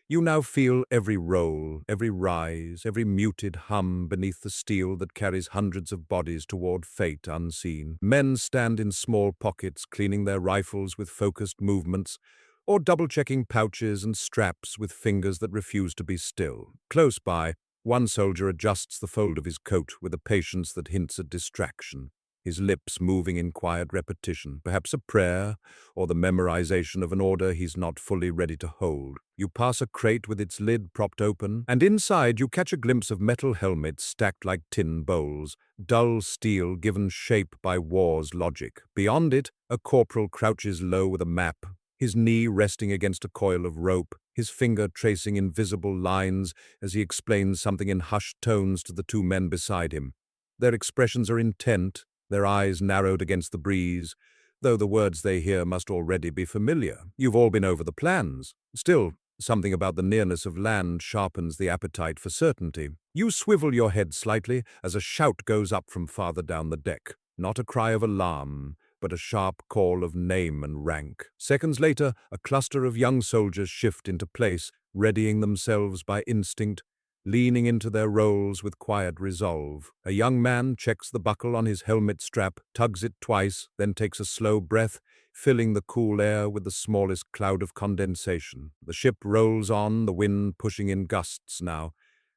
You now feel every roll, every rise, every muted hum beneath the steel that carries hundreds of bodies toward fate unseen. Men stand in small pockets, cleaning their rifles with focused movements, or double-checking pouches and straps with fingers that refuse to be still. Close by, one soldier adjusts the fold of his coat with a patience that hints at distraction, his lips moving in quiet repetition, perhaps a prayer or the memorization of an order he's not fully ready to hold. You pass a crate with its lid propped open, and inside you catch a glimpse of metal helmets stacked like tin bowls, dull steel given shape by war's logic. Beyond it, a corporal crouches low with a map, his knee resting against a coil of rope, his finger tracing invisible lines as he explains something in hushed tones to the two men beside him. Their expressions are intent, their eyes narrowed against the breeze, though the words they hear must already be familiar. You've all been over the plans. Still, something about the nearness of land sharpens the appetite for certainty. You swivel your head slightly as a shout goes up from farther down the deck. Not a cry of alarm, but a sharp call of name and rank. Seconds later, a cluster of young soldiers shift into place, readying themselves by instinct, leaning into their roles with quiet resolve. A young man checks the buckle on his helmet strap, tugs it twice, then takes a slow breath, filling the cool air with the smallest cloud of condensation. The ship rolls on, the wind pushing in gusts now,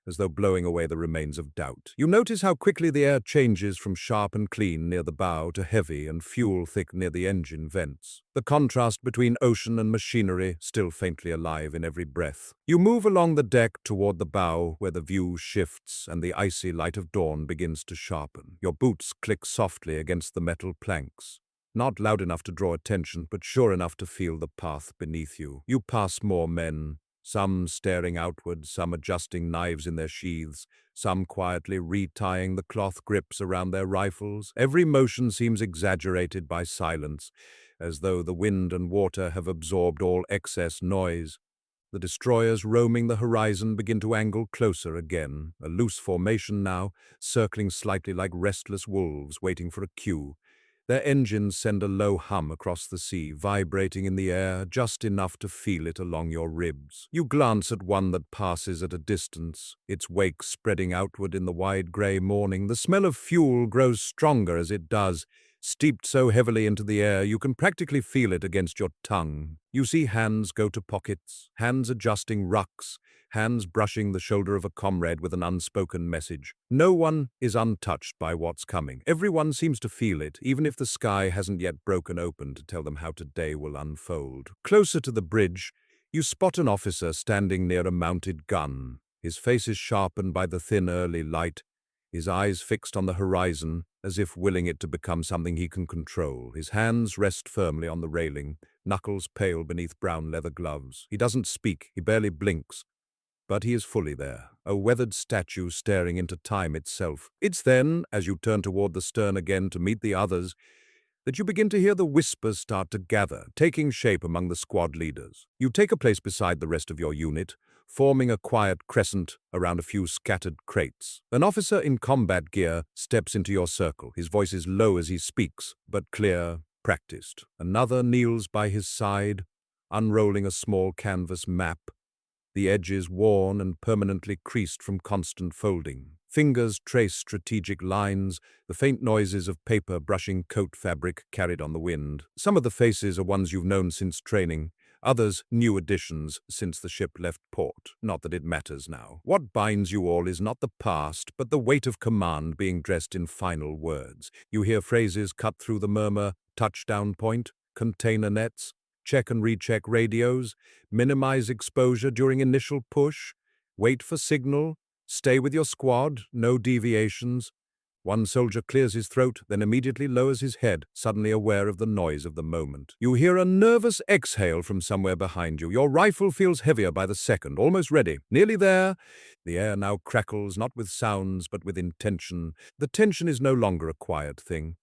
as though blowing away the remains of doubt. You notice how quickly the air changes from sharp and clean near the bow to heavy and fuel-thick near the engine vents. The contrast between ocean and machinery still faintly alive in every breath. You move along the deck toward the bow, where the view shifts and the icy light of dawn begins to sharpen. Your boots click softly against the metal planks. Not loud enough to draw attention, but sure enough to feel the path beneath you. You pass more men, some staring outward, some adjusting knives in their sheaths, some quietly retying the cloth grips around their rifles. Every motion seems exaggerated by silence, as though the wind and water have absorbed all excess noise. The destroyers roaming the horizon begin to angle closer again, a loose formation now, circling slightly like restless wolves waiting for a cue. Their engines send a low hum across the sea, vibrating in the air just enough to feel it along your ribs. You glance at one that passes at a distance, its wake spreading outward in the wide grey morning. The smell of fuel grows stronger as it does, steeped so heavily into the air you can practically feel it against your tongue. You see hands go to pockets, hands adjusting rucks, hands brushing the shoulder of a comrade with an unspoken message. No one is untouched by what's coming. Everyone seems to feel it, even if the sky hasn't yet broken open to tell them how today will unfold. Closer to the bridge, you spot an officer standing near a mounted gun. His face is sharpened by the thin early light, his eyes fixed on the horizon, as if willing it to become something he can control. His hands rest firmly on the railing, knuckles pale beneath brown leather gloves. He doesn't speak, he barely blinks, but he is fully there, a weathered statue staring into time itself. It's then, as you turn toward the stern again to meet the others, that you begin to hear the whispers start to gather, taking shape among the squad leaders. You take a place beside the rest of your unit, forming a quiet crescent around a few scattered crates. An officer in combat gear steps into your circle. His voice is low as he speaks, but clear, practiced. Another kneels by his side, unrolling a small canvas map, the edges worn and permanently creased from constant folding. Fingers trace strategic lines, the faint noises of paper brushing coat fabric carried on the wind. Some of the faces are ones you've known since training, others new additions since the ship left port. Not that it matters now. What binds you all is not the past, but the weight of command being dressed in final words. You hear phrases cut through the murmur: touchdown point, container nets, check and recheck radios, minimize exposure during initial push, wait for signal, stay with your squad, no deviations. One soldier clears his throat, then immediately lowers his head, suddenly aware of the noise of the moment. You hear a nervous exhale from somewhere behind you. Your rifle feels heavier by the second, almost ready. Nearly there. The air now crackles, not with sounds, but with intention. The tension is no longer a quiet thing.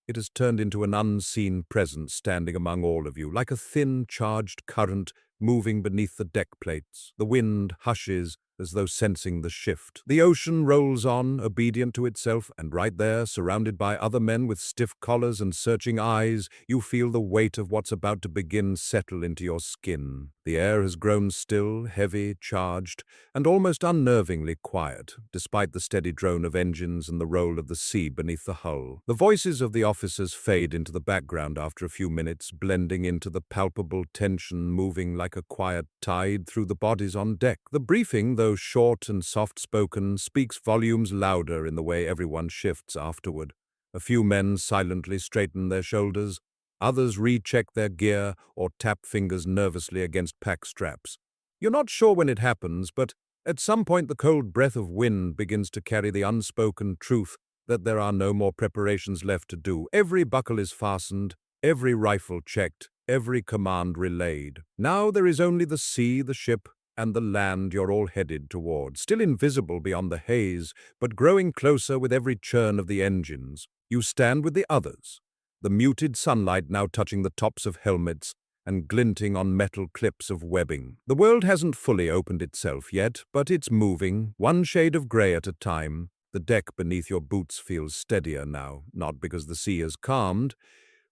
It has turned into an unseen presence standing among all of you, like a thin, charged current moving beneath the deck plates. The wind hushes, as though sensing the shift. The ocean rolls on, obedient to itself, and right there, surrounded by other men with stiff collars and searching eyes, you feel the weight of what's about to begin settle into your skin. The air has grown still, heavy, charged, and almost unnervingly quiet, despite the steady drone of engines and the roll of the sea beneath the hull. The voices of the officers fade into the background after a few minutes, blending into the palpable tension moving like a quiet tide through the bodies on deck. The briefing, though short and soft-spoken, speaks volumes louder in the way everyone shifts afterward. A few men silently straighten their shoulders, others recheck their gear or tap fingers nervously against pack straps. You're not sure when it happens, but at some point the cold breath of wind begins to carry the unspoken truth that there are no more preparations left to do. Every buckle is fastened, every rifle checked, every command relayed. Now there is only the sea, the ship, and the land you're all headed toward, still invisible beyond the haze, but growing closer with every churn of the engines. You stand with the others, the muted sunlight now touching the tops of helmets and glinting on metal clips of webbing. The world hasn't fully opened itself yet, but it's moving, one shade of grey at a time. The deck beneath your boots feels steadier now, not because the sea has calmed,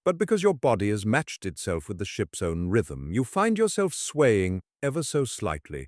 but because your body has matched itself with the ship's own rhythm. You find yourself swaying ever so slightly,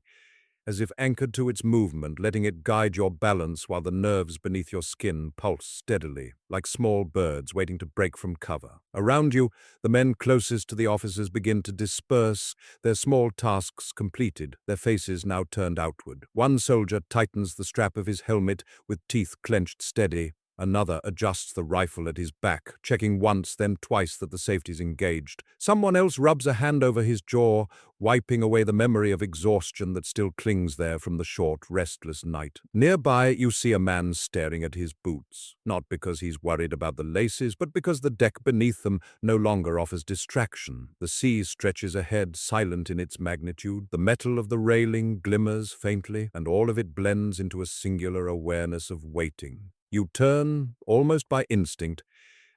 as if anchored to its movement, letting it guide your balance while the nerves beneath your skin pulse steadily, like small birds waiting to break from cover. Around you, the men closest to the officers begin to disperse, their small tasks completed, their faces now turned outward. One soldier tightens the strap of his helmet with teeth clenched steady. Another adjusts the rifle at his back, checking once, then twice that the safety's engaged. Someone else rubs a hand over his jaw, wiping away the memory of exhaustion that still clings there from the short, restless night. Nearby, you see a man staring at his boots, not because he's worried about the laces, but because the deck beneath them no longer offers distraction. The sea stretches ahead, silent in its magnitude. The metal of the railing glimmers faintly, and all of it blends into a singular awareness of waiting. You turn, almost by instinct,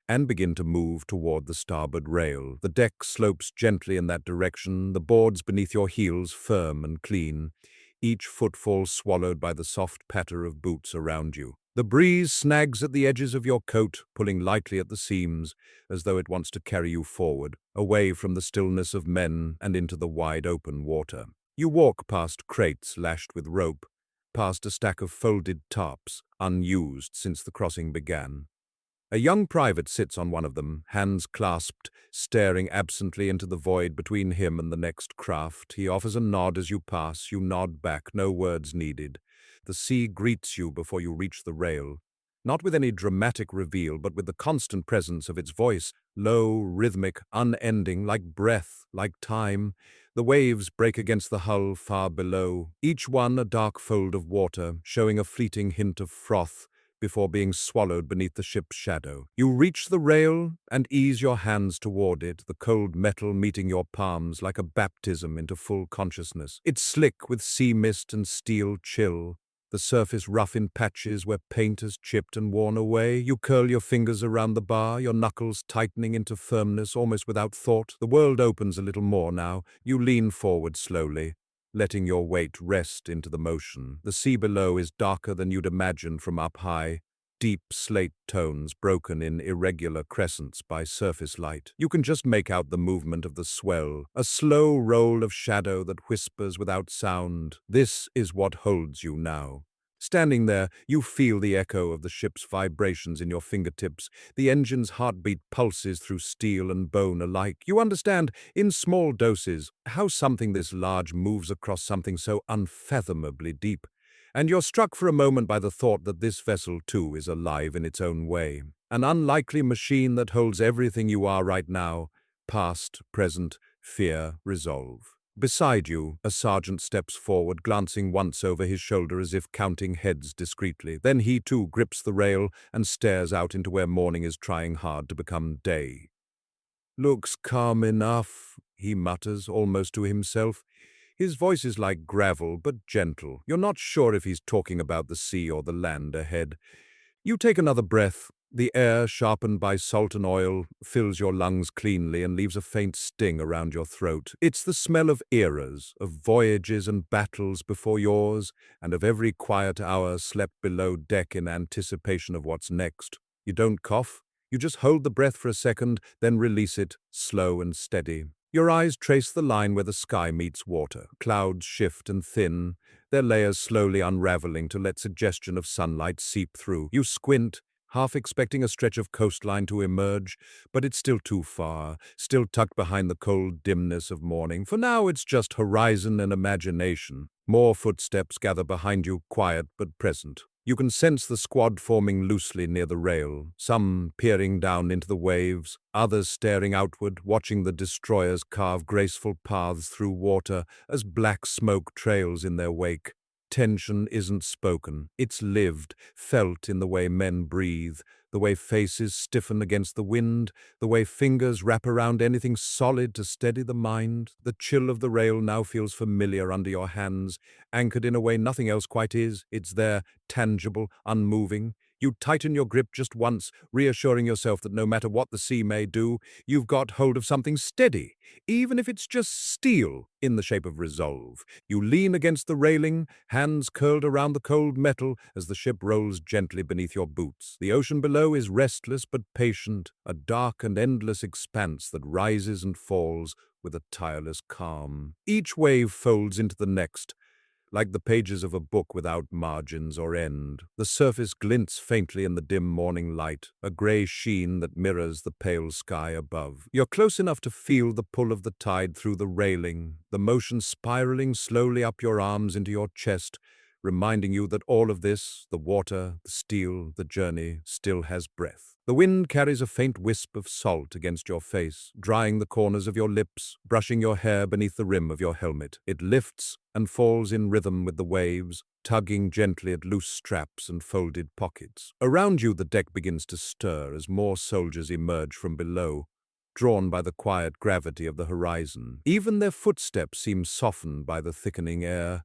and begin to move toward the starboard rail. The deck slopes gently in that direction, the boards beneath your heels firm and clean, each footfall swallowed by the soft patter of boots around you. The breeze snags at the edges of your coat, pulling lightly at the seams, as though it wants to carry you forward, away from the stillness of men and into the wide open water. You walk past crates lashed with rope, past a stack of folded tarps, unused since the crossing began. A young private sits on one of them, hands clasped, staring absently into the void between him and the next craft. He offers a nod as you pass. You nod back, no words needed. The sea greets you before you reach the rail, not with any dramatic reveal, but with the constant presence of its voice, low, rhythmic, unending, like breath, like time. The waves break against the hull far below, each one a dark fold of water, showing a fleeting hint of froth before being swallowed beneath the ship's shadow. You reach the rail and ease your hands toward it, the cold metal meeting your palms like a baptism into full consciousness. It's slick with sea mist and steel chill, the surface rough in patches where paint has chipped and worn away. You curl your fingers around the bar, your knuckles tightening into firmness almost without thought. The world opens a little more now. You lean forward slowly, letting your weight rest into the motion. The sea below is darker than you'd imagine from up high, deep slate tones broken in irregular crescents by surface light. You can just make out the movement of the swell, a slow roll of shadow that whispers without sound. This is what holds you now. Standing there, you feel the echo of the ship's vibrations in your fingertips. The engine's heartbeat pulses through steel and bone alike. You understand, in small doses, how something this large moves across something so unfathomably deep. And you're struck for a moment by the thought that this vessel, too, is alive in its own way. An unlikely machine that holds everything you are right now, past, present, fear, resolve. Beside you, a sergeant steps forward, glancing once over his shoulder as if counting heads discreetly. Then he too grips the rail and stares out into where morning is trying hard to become day. "Looks calm enough," he mutters, almost to himself. His voice is like gravel, but gentle. You're not sure if he's talking about the sea or the land ahead. You take another breath, The air, sharpened by salt and oil, fills your lungs cleanly and leaves a faint sting around your throat. It's the smell of eras, of voyages and battles before yours, and of every quiet hour slept below deck in anticipation of what's next. You don't cough. You just hold the breath for a second, then release it, slow and steady. Your eyes trace the line where the sky meets water. Clouds shift and thin, their layers slowly unraveling to let suggestion of sunlight seep through. You squint, half expecting a stretch of coastline to emerge, but it's still too far, still tucked behind the cold dimness of morning. For now, it's just horizon and imagination. More footsteps gather behind you, quiet but present. You can sense the squad forming loosely near the rail, some peering down into the waves, others staring outward, watching the destroyers carve graceful paths through water as black smoke trails in their wake. Tension isn't spoken, it's lived, felt in the way men breathe, the way faces stiffen against the wind, the way fingers wrap around anything solid to steady the mind. The chill of the rail now feels familiar under your hands, anchored in a way nothing else quite is. It's there, tangible, unmoving. You tighten your grip just once, reassuring yourself that no matter what the sea may do, you've got hold of something steady, even if it's just steel in the shape of resolve. You lean against the railing, hands curled around the cold metal as the ship rolls gently beneath your boots. The ocean below is restless but patient, a dark and endless expanse that rises and falls with a tireless calm. Each wave folds into the next, like the pages of a book without margins or end. The surface glints faintly in the dim morning light, a grey sheen that mirrors the pale sky above. You're close enough to feel the pull of the tide through the railing, the motion spiraling slowly up your arms into your chest, reminding you that all of this, the water, the steel, the journey, still has breath. The wind carries a faint wisp of salt against your face, drying the corners of your lips, brushing your hair beneath the rim of your helmet. It lifts and falls in rhythm with the waves, tugging gently at loose straps and folded pockets. Around you, the deck begins to stir as more soldiers emerge from below, drawn by the quiet gravity of the horizon. Even their footsteps seem softened by the thickening air,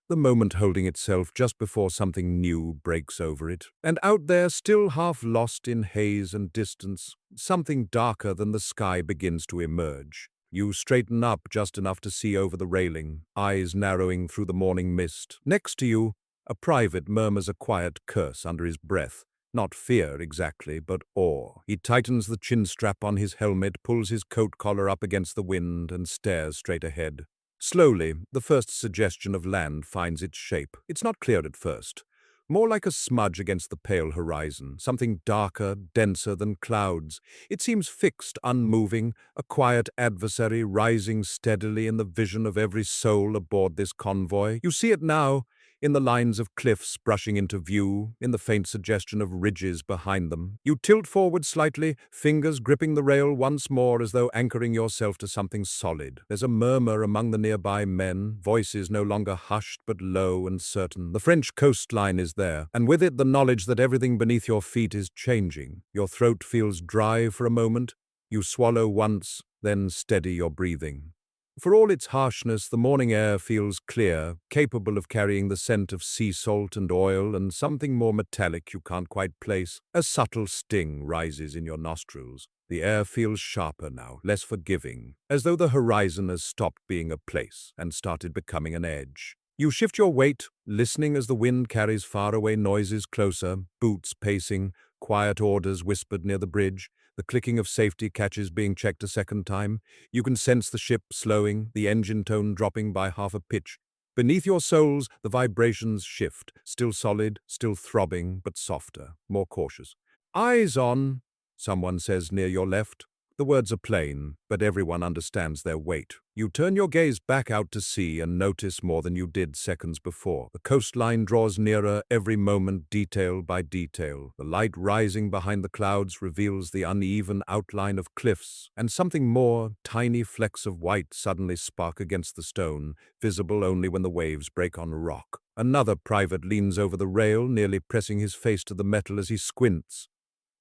the moment holding itself just before something new breaks over it. And out there, still half lost in haze and distance, something darker than the sky begins to emerge. You straighten up just enough to see over the railing, eyes narrowing through the morning mist. Next to you, a private murmurs a quiet curse under his breath. Not fear exactly, but awe. He tightens the chin strap on his helmet, pulls his coat collar up against the wind, and stares straight ahead. Slowly, the first suggestion of land finds its shape. It's not clear at first. More like a smudge against the pale horizon, something darker, denser than clouds. It seems fixed, unmoving, a quiet adversary rising steadily in the vision of every soul aboard this convoy. You see it now, in the lines of cliffs brushing into view, in the faint suggestion of ridges behind them. You tilt forward slightly, fingers gripping the rail once more as though anchoring yourself to something solid. There's a murmur among the nearby men, voices no longer hushed but low and certain. The French coastline is there, and with it the knowledge that everything beneath your feet is changing. Your throat feels dry for a moment. You swallow once, then steady your breathing. For all its harshness, the morning air feels clear, capable of carrying the scent of sea salt and oil and something more metallic you can't quite place. A subtle sting rises in your nostrils. The air feels sharper now, less forgiving, as though the horizon has stopped being a place and started becoming an edge. You shift your weight, listening as the wind carries faraway noises closer, boots pacing, quiet orders whispered near the bridge. The clicking of safety catches being checked a second time. You can sense the ship slowing, the engine tone dropping by half a pitch. Beneath your soles, the vibrations shift, still solid, still throbbing, but softer, more cautious. Eyes on, someone says near your left. The words are plain, but everyone understands their weight. You turn your gaze back out to sea and notice more than you did seconds before. The coastline draws nearer, every moment detail by detail. The light rising behind the clouds reveals the uneven outline of cliffs, and something more, tiny flecks of white suddenly spark against the stone, visible only when the waves break on rock. Another private leans over the rail, nearly pressing his face to the metal as he squints.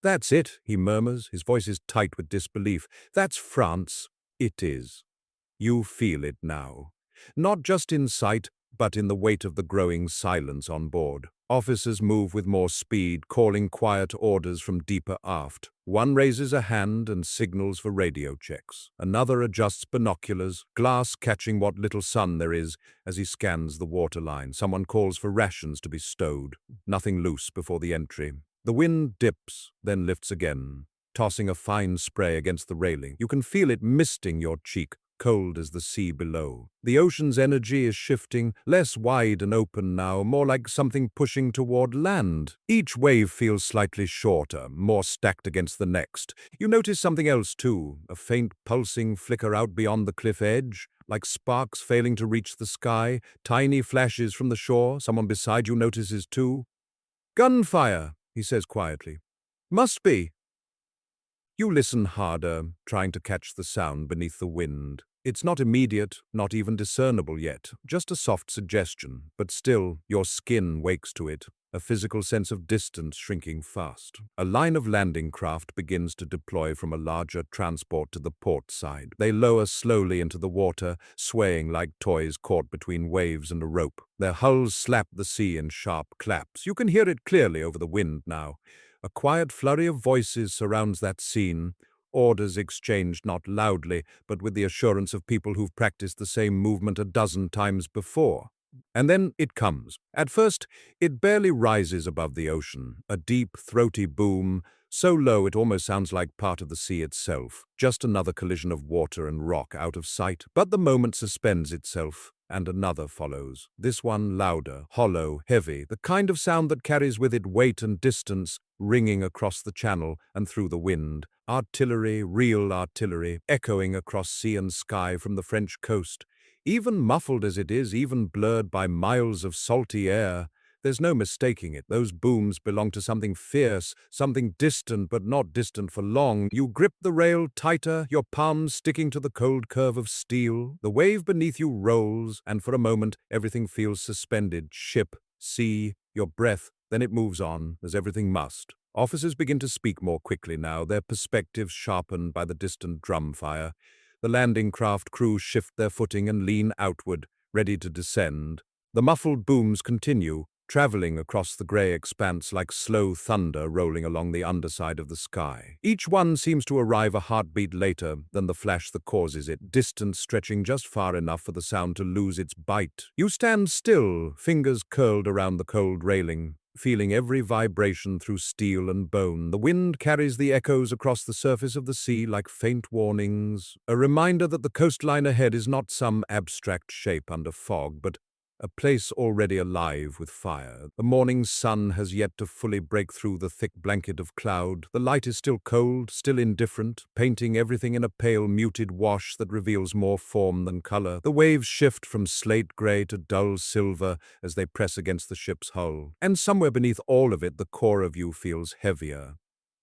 "That's it," he murmurs, his voice is tight with disbelief. "That's France." It is. You feel it now. Not just in sight, but in the weight of the growing silence on board. Officers move with more speed, calling quiet orders from deeper aft. One raises a hand and signals for radio checks. Another adjusts binoculars, glass catching what little sun there is as he scans the waterline. Someone calls for rations to be stowed. Nothing loose before the entry. The wind dips, then lifts again, tossing a fine spray against the railing. You can feel it misting your cheek, cold as the sea below. The ocean's energy is shifting, less wide and open now, more like something pushing toward land. Each wave feels slightly shorter, more stacked against the next. You notice something else too, a faint pulsing flicker out beyond the cliff edge, like sparks failing to reach the sky, tiny flashes from the shore. Someone beside you notices too. "Gunfire," he says quietly. "Must be." You listen harder, trying to catch the sound beneath the wind. It's not immediate, not even discernible yet, just a soft suggestion, but still, your skin wakes to it, a physical sense of distance shrinking fast. A line of landing craft begins to deploy from a larger transport to the port side. They lower slowly into the water, swaying like toys caught between waves and a rope. Their hulls slap the sea in sharp claps. You can hear it clearly over the wind now. A quiet flurry of voices surrounds that scene, orders exchanged not loudly, but with the assurance of people who've practiced the same movement a dozen times before. And then it comes. At first, it barely rises above the ocean, a deep, throaty boom, so low it almost sounds like part of the sea itself, just another collision of water and rock out of sight. But the moment suspends itself, and another follows. This one louder, hollow, heavy, the kind of sound that carries with it weight and distance, ringing across the channel and through the wind. Artillery, real artillery, echoing across sea and sky from the French coast. Even muffled as it is, even blurred by miles of salty air, there's no mistaking it. Those booms belong to something fierce, something distant but not distant for long. You grip the rail tighter, your palms sticking to the cold curve of steel. The wave beneath you rolls, and for a moment everything feels suspended. Ship, sea, your breath, then it moves on, as everything must. Officers begin to speak more quickly now, their perspectives sharpened by the distant drum fire. The landing craft crew shift their footing and lean outward, ready to descend. The muffled booms continue, traveling across the grey expanse like slow thunder rolling along the underside of the sky. Each one seems to arrive a heartbeat later than the flash that causes it, distance stretching just far enough for the sound to lose its bite. You stand still, fingers curled around the cold railing, feeling every vibration through steel and bone. The wind carries the echoes across the surface of the sea like faint warnings, a reminder that the coastline ahead is not some abstract shape under fog, but a place already alive with fire. The morning sun has yet to fully break through the thick blanket of cloud. The light is still cold, still indifferent, painting everything in a pale, muted wash that reveals more form than color. The waves shift from slate gray to dull silver as they press against the ship's hull. And somewhere beneath all of it, the core of you feels heavier,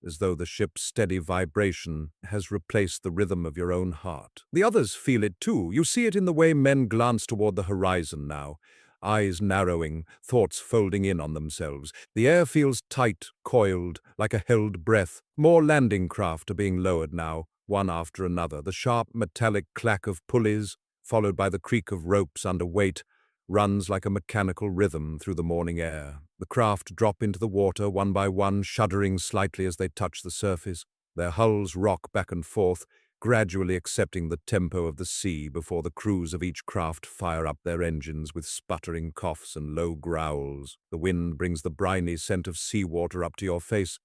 as though the ship's steady vibration has replaced the rhythm of your own heart. The others feel it too. You see it in the way men glance toward the horizon now, eyes narrowing, thoughts folding in on themselves. The air feels tight, coiled, like a held breath. More landing craft are being lowered now, one after another. The sharp metallic clack of pulleys, followed by the creak of ropes under weight, runs like a mechanical rhythm through the morning air. The craft drop into the water one by one, shuddering slightly as they touch the surface. Their hulls rock back and forth, gradually accepting the tempo of the sea before the crews of each craft fire up their engines with sputtering coughs and low growls. The wind brings the briny scent of seawater up to your face,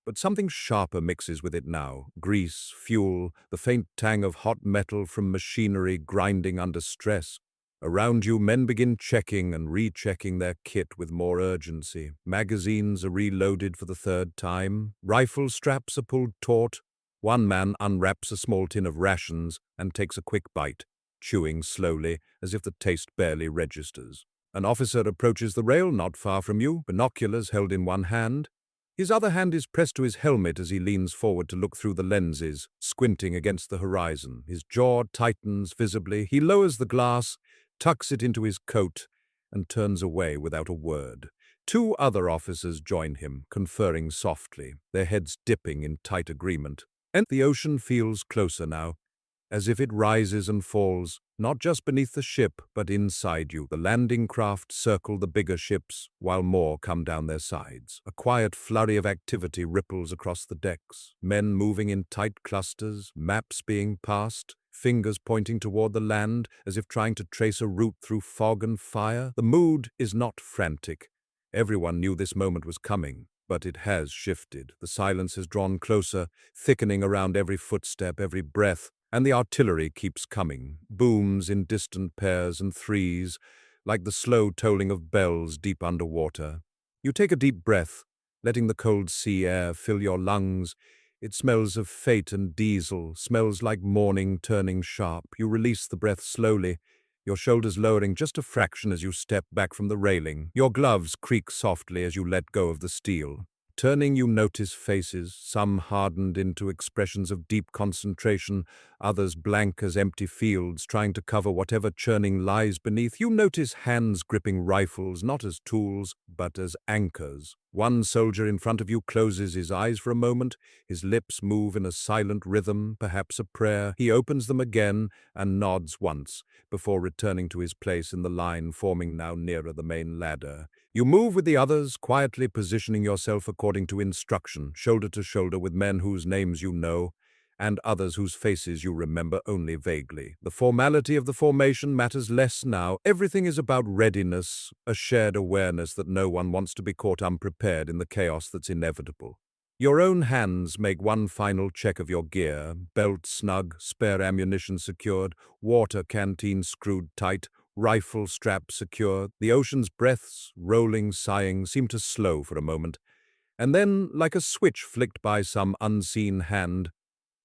but something sharper mixes with it now. Grease, fuel, the faint tang of hot metal from machinery grinding under stress. Around you, men begin checking and rechecking their kit with more urgency. Magazines are reloaded for the third time. Rifle straps are pulled taut. One man unwraps a small tin of rations and takes a quick bite, chewing slowly as if the taste barely registers. An officer approaches the rail not far from you, binoculars held in one hand. His other hand is pressed to his helmet as he leans forward to look through the lenses, squinting against the horizon. His jaw tightens visibly. He lowers the glass, tucks it into his coat, and turns away without a word. Two other officers join him, conferring softly, their heads dipping in tight agreement. And the ocean feels closer now, as if it rises and falls, not just beneath the ship, but inside you. The landing craft circle the bigger ships, while more come down their sides. A quiet flurry of activity ripples across the decks. Men moving in tight clusters, maps being passed, fingers pointing toward the land, as if trying to trace a route through fog and fire. The mood is not frantic. Everyone knew this moment was coming, but it has shifted. The silence has drawn closer, thickening around every footstep, every breath, and the artillery keeps coming, booms in distant pairs and threes, like the slow tolling of bells deep underwater. You take a deep breath, letting the cold sea air fill your lungs. It smells of fate and diesel, smells like morning turning sharp. You release the breath slowly, your shoulders lowering just a fraction as you step back from the railing. Your gloves creak softly as you let go of the steel. Turning, you notice faces, some hardened into expressions of deep concentration, others blank as empty fields, trying to cover whatever churning lies beneath. You notice hands gripping rifles, not as tools, but as anchors. One soldier in front of you closes his eyes for a moment, his lips move in a silent rhythm, perhaps a prayer. He opens them again and nods once, before returning to his place in the line forming now nearer the main ladder. You move with the others, quietly positioning yourself according to instruction, shoulder to shoulder with men whose names you know, and others whose faces you remember only vaguely. The formality of the formation matters less now. Everything is about readiness, a shared awareness that no one wants to be caught unprepared in the chaos that's inevitable. Your own hands make one final check of your gear, belt snug, spare ammunition secured, water canteen screwed tight, rifle strap secure. The ocean's breaths, rolling, sighing, seem to slow for a moment. And then, like a switch flicked by some unseen hand,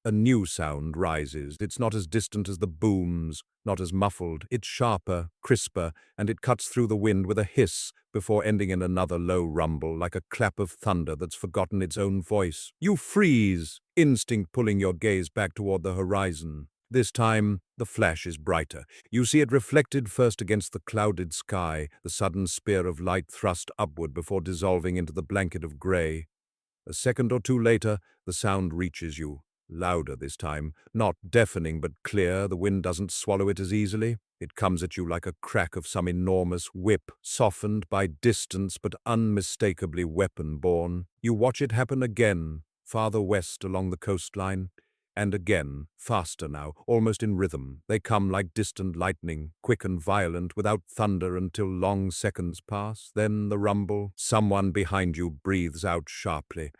a new sound rises. It's not as distant as the booms, not as muffled. It's sharper, crisper, and it cuts through the wind with a hiss before ending in another low rumble, like a clap of thunder that's forgotten its own voice. You freeze, instinct pulling your gaze back toward the horizon. This time, the flash is brighter. You see it reflected first against the clouded sky, the sudden spear of light thrust upward before dissolving into the blanket of gray. A second or two later, the sound reaches you. Louder this time, not deafening but clear. The wind doesn't swallow it as easily. It comes at you like a crack of some enormous whip, softened by distance but unmistakably weapon-borne. You watch it happen again, farther west along the coastline. And again, faster now, almost in rhythm. They come like distant lightning, quick and violent, without thunder until long seconds pass. Then the rumble. Someone behind you breathes out sharply.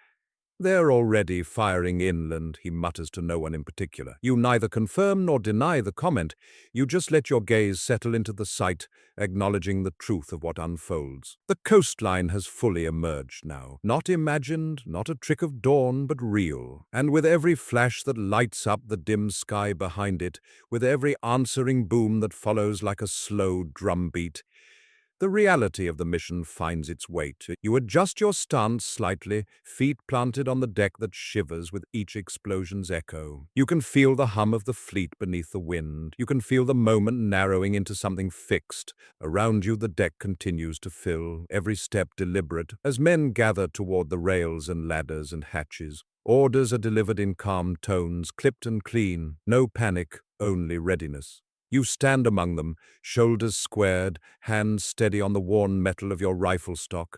"They're already firing inland," he mutters to no one in particular. You neither confirm nor deny the comment. You just let your gaze settle into the sight, acknowledging the truth of what unfolds. The coastline has fully emerged now. Not imagined, not a trick of dawn, but real. And with every flash that lights up the dim sky behind it, with every answering boom that follows like a slow drumbeat, the reality of the mission finds its weight. You adjust your stance slightly, feet planted on the deck that shivers with each explosion's echo. You can feel the hum of the fleet beneath the wind. You can feel the moment narrowing into something fixed. Around you the deck continues to fill, every step deliberate, as men gather toward the rails and ladders and hatches. Orders are delivered in calm tones, clipped and clean. No panic, only readiness. You stand among them, shoulders squared, hands steady on the worn metal of your rifle stock,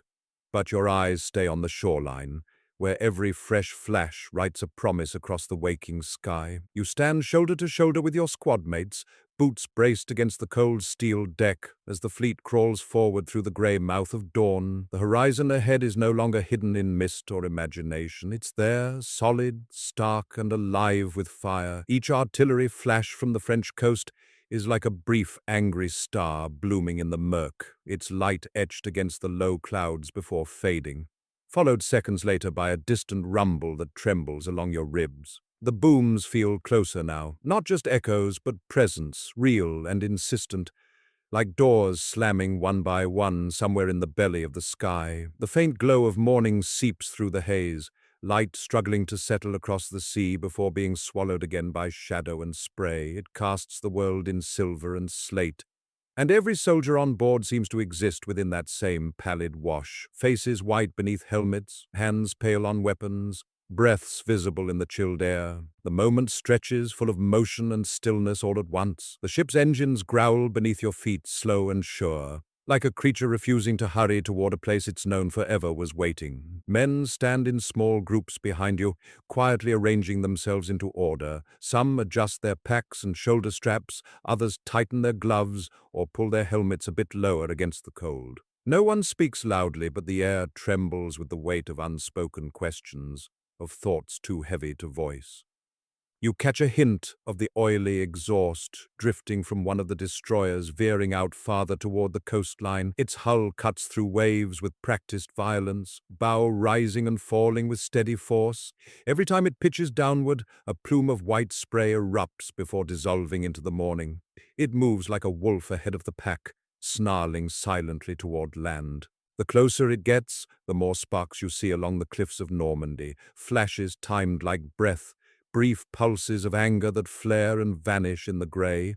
but your eyes stay on the shoreline, where every fresh flash writes a promise across the waking sky. You stand shoulder to shoulder with your squad mates, boots braced against the cold steel deck as the fleet crawls forward through the grey mouth of dawn. The horizon ahead is no longer hidden in mist or imagination. It's there, solid, stark, and alive with fire. Each artillery flash from the French coast is like a brief, angry star blooming in the murk, its light etched against the low clouds before fading, followed seconds later by a distant rumble that trembles along your ribs. The booms feel closer now, not just echoes, but presence, real and insistent, like doors slamming one by one somewhere in the belly of the sky. The faint glow of morning seeps through the haze, light struggling to settle across the sea before being swallowed again by shadow and spray. It casts the world in silver and slate. And every soldier on board seems to exist within that same pallid wash, faces white beneath helmets, hands pale on weapons, breaths visible in the chilled air. The moment stretches, full of motion and stillness all at once. The ship's engines growl beneath your feet, slow and sure. Like a creature refusing to hurry toward a place it's known forever was waiting. Men stand in small groups behind you, quietly arranging themselves into order. Some adjust their packs and shoulder straps, others tighten their gloves or pull their helmets a bit lower against the cold. No one speaks loudly, but the air trembles with the weight of unspoken questions, of thoughts too heavy to voice. You catch a hint of the oily exhaust drifting from one of the destroyers veering out farther toward the coastline. Its hull cuts through waves with practiced violence, bow rising and falling with steady force. Every time it pitches downward, a plume of white spray erupts before dissolving into the morning. It moves like a wolf ahead of the pack, snarling silently toward land. The closer it gets, the more sparks you see along the cliffs of Normandy, flashes timed like breath, brief pulses of anger that flare and vanish in the grey,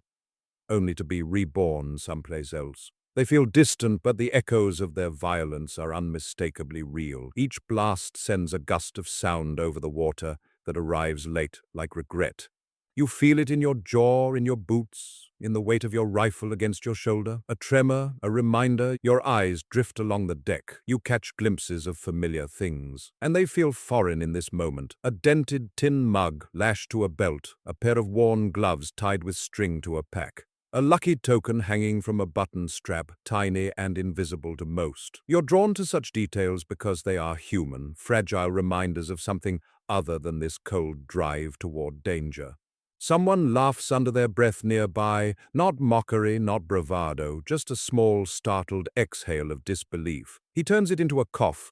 only to be reborn someplace else. They feel distant, but the echoes of their violence are unmistakably real. Each blast sends a gust of sound over the water that arrives late, like regret. You feel it in your jaw, in your boots, in the weight of your rifle against your shoulder. A tremor, a reminder. Your eyes drift along the deck. You catch glimpses of familiar things, and they feel foreign in this moment. A dented tin mug lashed to a belt, a pair of worn gloves tied with string to a pack. A lucky token hanging from a button strap, tiny and invisible to most. You're drawn to such details because they are human, fragile reminders of something other than this cold drive toward danger. Someone laughs under their breath nearby, not mockery, not bravado, just a small, startled exhale of disbelief. He turns it into a cough,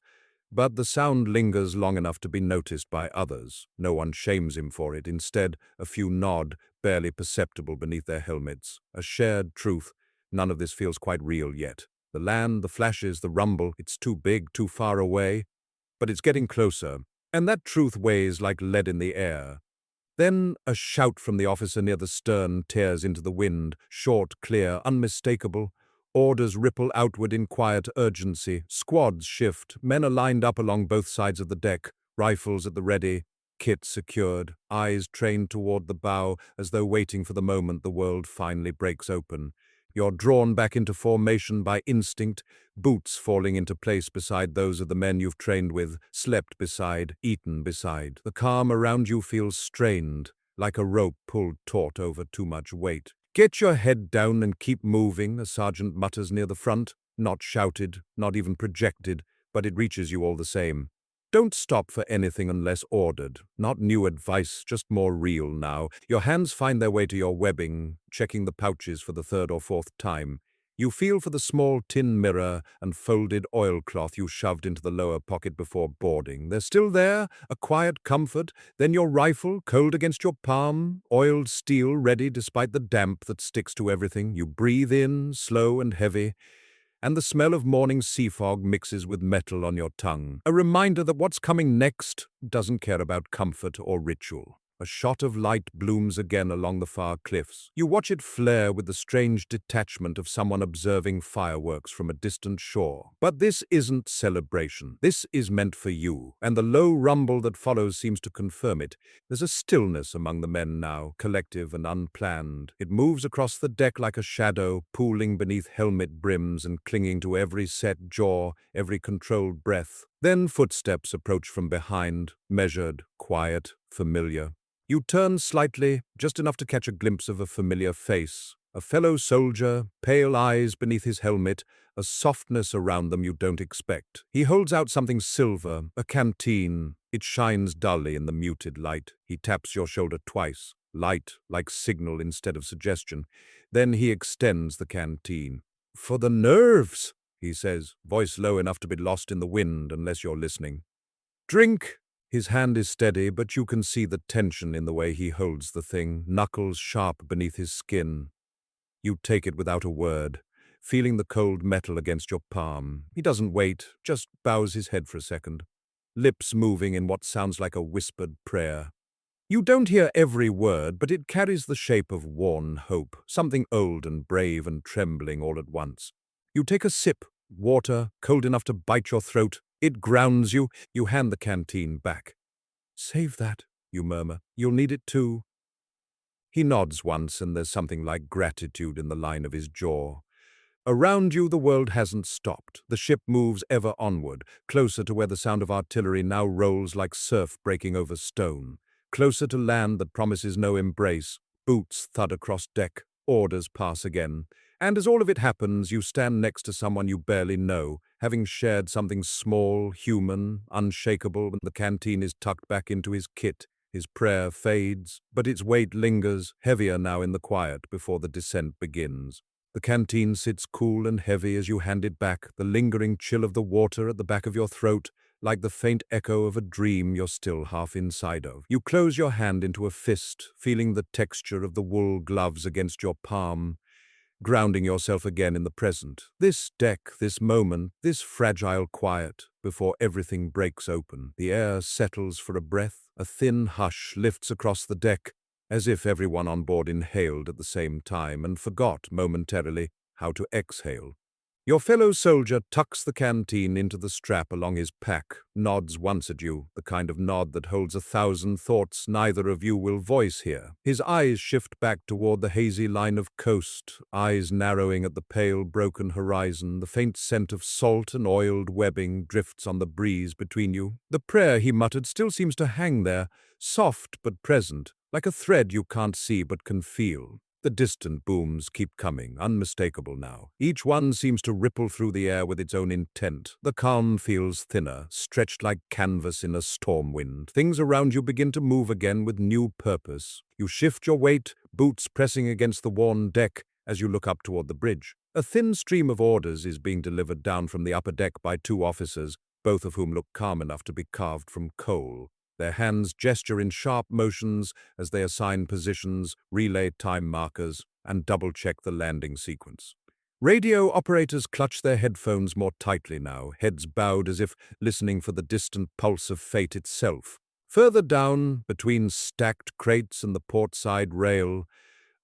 but the sound lingers long enough to be noticed by others. No one shames him for it. Instead, a few nod, barely perceptible beneath their helmets. A shared truth. None of this feels quite real yet. The land, the flashes, the rumble, it's too big, too far away. But it's getting closer, and that truth weighs like lead in the air. Then a shout from the officer near the stern tears into the wind, short, clear, unmistakable. Orders ripple outward in quiet urgency. Squads shift. Men are lined up along both sides of the deck, rifles at the ready, kit secured, eyes trained toward the bow as though waiting for the moment the world finally breaks open. You're drawn back into formation by instinct, boots falling into place beside those of the men you've trained with, slept beside, eaten beside. The calm around you feels strained, like a rope pulled taut over too much weight. "Get your head down and keep moving," a sergeant mutters near the front. Not shouted, not even projected, but it reaches you all the same. Don't stop for anything unless ordered. Not new advice, just more real now. Your hands find their way to your webbing, checking the pouches for the third or fourth time. You feel for the small tin mirror and folded oilcloth you shoved into the lower pocket before boarding. They're still there, a quiet comfort. Then your rifle, cold against your palm, oiled steel ready despite the damp that sticks to everything. You breathe in, slow and heavy, and the smell of morning sea fog mixes with metal on your tongue. A reminder that what's coming next doesn't care about comfort or ritual. A shot of light blooms again along the far cliffs. You watch it flare with the strange detachment of someone observing fireworks from a distant shore. But this isn't celebration. This is meant for you, and the low rumble that follows seems to confirm it. There's a stillness among the men now, collective and unplanned. It moves across the deck like a shadow, pooling beneath helmet brims and clinging to every set jaw, every controlled breath. Then footsteps approach from behind, measured, quiet, familiar. You turn slightly, just enough to catch a glimpse of a familiar face. A fellow soldier, pale eyes beneath his helmet, a softness around them you don't expect. He holds out something silver, a canteen. It shines dully in the muted light. He taps your shoulder twice, light, like signal instead of suggestion. Then he extends the canteen. "For the nerves," he says, voice low enough to be lost in the wind unless you're listening. "Drink." His hand is steady, but you can see the tension in the way he holds the thing, knuckles sharp beneath his skin. You take it without a word, feeling the cold metal against your palm. He doesn't wait, just bows his head for a second, lips moving in what sounds like a whispered prayer. You don't hear every word, but it carries the shape of worn hope, something old and brave and trembling all at once. You take a sip, water, cold enough to bite your throat. It grounds you. You hand the canteen back. Save that, you murmur. You'll need it too. He nods once, and there's something like gratitude in the line of his jaw. Around you, the world hasn't stopped. The ship moves ever onward, closer to where the sound of artillery now rolls like surf breaking over stone. Closer to land that promises no embrace. Boots thud across deck, orders pass again. And as all of it happens, you stand next to someone you barely know, having shared something small, human, unshakable, when the canteen is tucked back into his kit. His prayer fades, but its weight lingers, heavier now in the quiet before the descent begins. The canteen sits cool and heavy as you hand it back, the lingering chill of the water at the back of your throat, like the faint echo of a dream you're still half inside of. You close your hand into a fist, feeling the texture of the wool gloves against your palm, grounding yourself again in the present. This deck, this moment, this fragile quiet, before everything breaks open. The air settles for a breath, a thin hush lifts across the deck, as if everyone on board inhaled at the same time and forgot momentarily how to exhale. Your fellow soldier tucks the canteen into the strap along his pack, nods once at you, the kind of nod that holds 1,000 thoughts neither of you will voice here. His eyes shift back toward the hazy line of coast, eyes narrowing at the pale, broken horizon. The faint scent of salt and oiled webbing drifts on the breeze between you. The prayer he muttered still seems to hang there, soft but present, like a thread you can't see but can feel. The distant booms keep coming, unmistakable now. Each one seems to ripple through the air with its own intent. The calm feels thinner, stretched like canvas in a storm wind. Things around you begin to move again with new purpose. You shift your weight, boots pressing against the worn deck as you look up toward the bridge. A thin stream of orders is being delivered down from the upper deck by 2 officers, both of whom look calm enough to be carved from coal. Their hands gesture in sharp motions as they assign positions, relay time markers, and double-check the landing sequence. Radio operators clutch their headphones more tightly now, heads bowed as if listening for the distant pulse of fate itself. Further down, between stacked crates and the portside rail,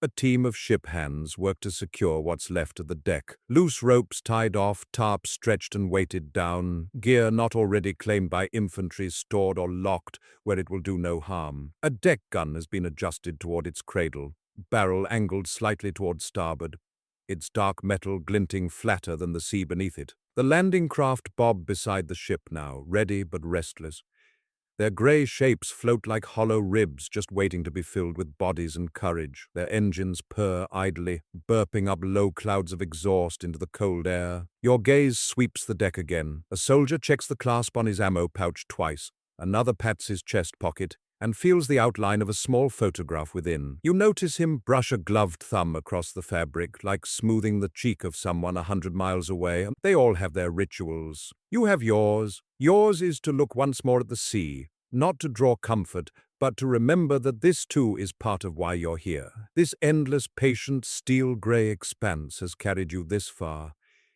a team of ship hands work to secure what's left of the deck. Loose ropes tied off, tarps stretched and weighted down, gear not already claimed by infantry stored or locked where it will do no harm. A deck gun has been adjusted toward its cradle, barrel angled slightly toward starboard, its dark metal glinting flatter than the sea beneath it. The landing craft bob beside the ship now, ready but restless. Their grey shapes float like hollow ribs just waiting to be filled with bodies and courage. Their engines purr idly, burping up low clouds of exhaust into the cold air. Your gaze sweeps the deck again. A soldier checks the clasp on his ammo pouch twice. Another pats his chest pocket and feels the outline of a small photograph within. You notice him brush a gloved thumb across the fabric, like smoothing the cheek of someone 100 miles away. They all have their rituals. You have yours. Yours is to look once more at the sea, not to draw comfort, but to remember that this too is part of why you're here. This endless, patient, steel-gray expanse has carried you this far.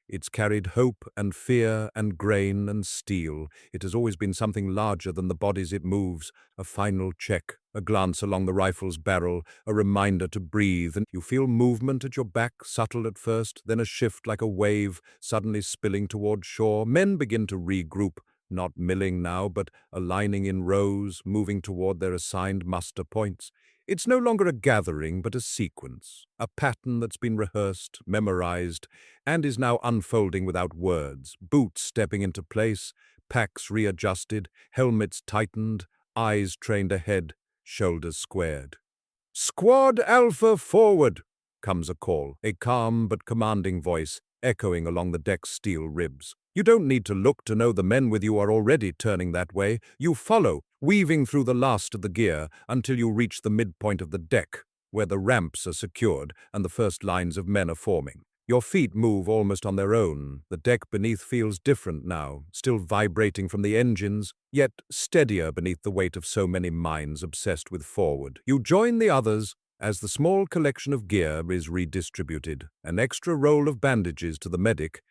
It's carried hope and fear and grain and steel. It has always been something larger than the bodies it moves. A final check, a glance along the rifle's barrel, a reminder to breathe, and you feel movement at your back, subtle at first, then a shift like a wave, suddenly spilling toward shore. Men begin to regroup, not milling now, but aligning in rows, moving toward their assigned muster points. It's no longer a gathering, but a sequence, a pattern that's been rehearsed, memorized, and is now unfolding without words. Boots stepping into place, packs readjusted, helmets tightened, eyes trained ahead, shoulders squared. "Squad Alpha forward!" comes a call, a calm but commanding voice echoing along the deck's steel ribs. You don't need to look to know the men with you are already turning that way. You follow, weaving through the last of the gear until you reach the midpoint of the deck, where the ramps are secured and the first lines of men are forming. Your feet move almost on their own. The deck beneath feels different now, still vibrating from the engines, yet steadier beneath the weight of so many minds obsessed with forward. You join the others as the small collection of gear is redistributed. An extra roll of bandages to the medic,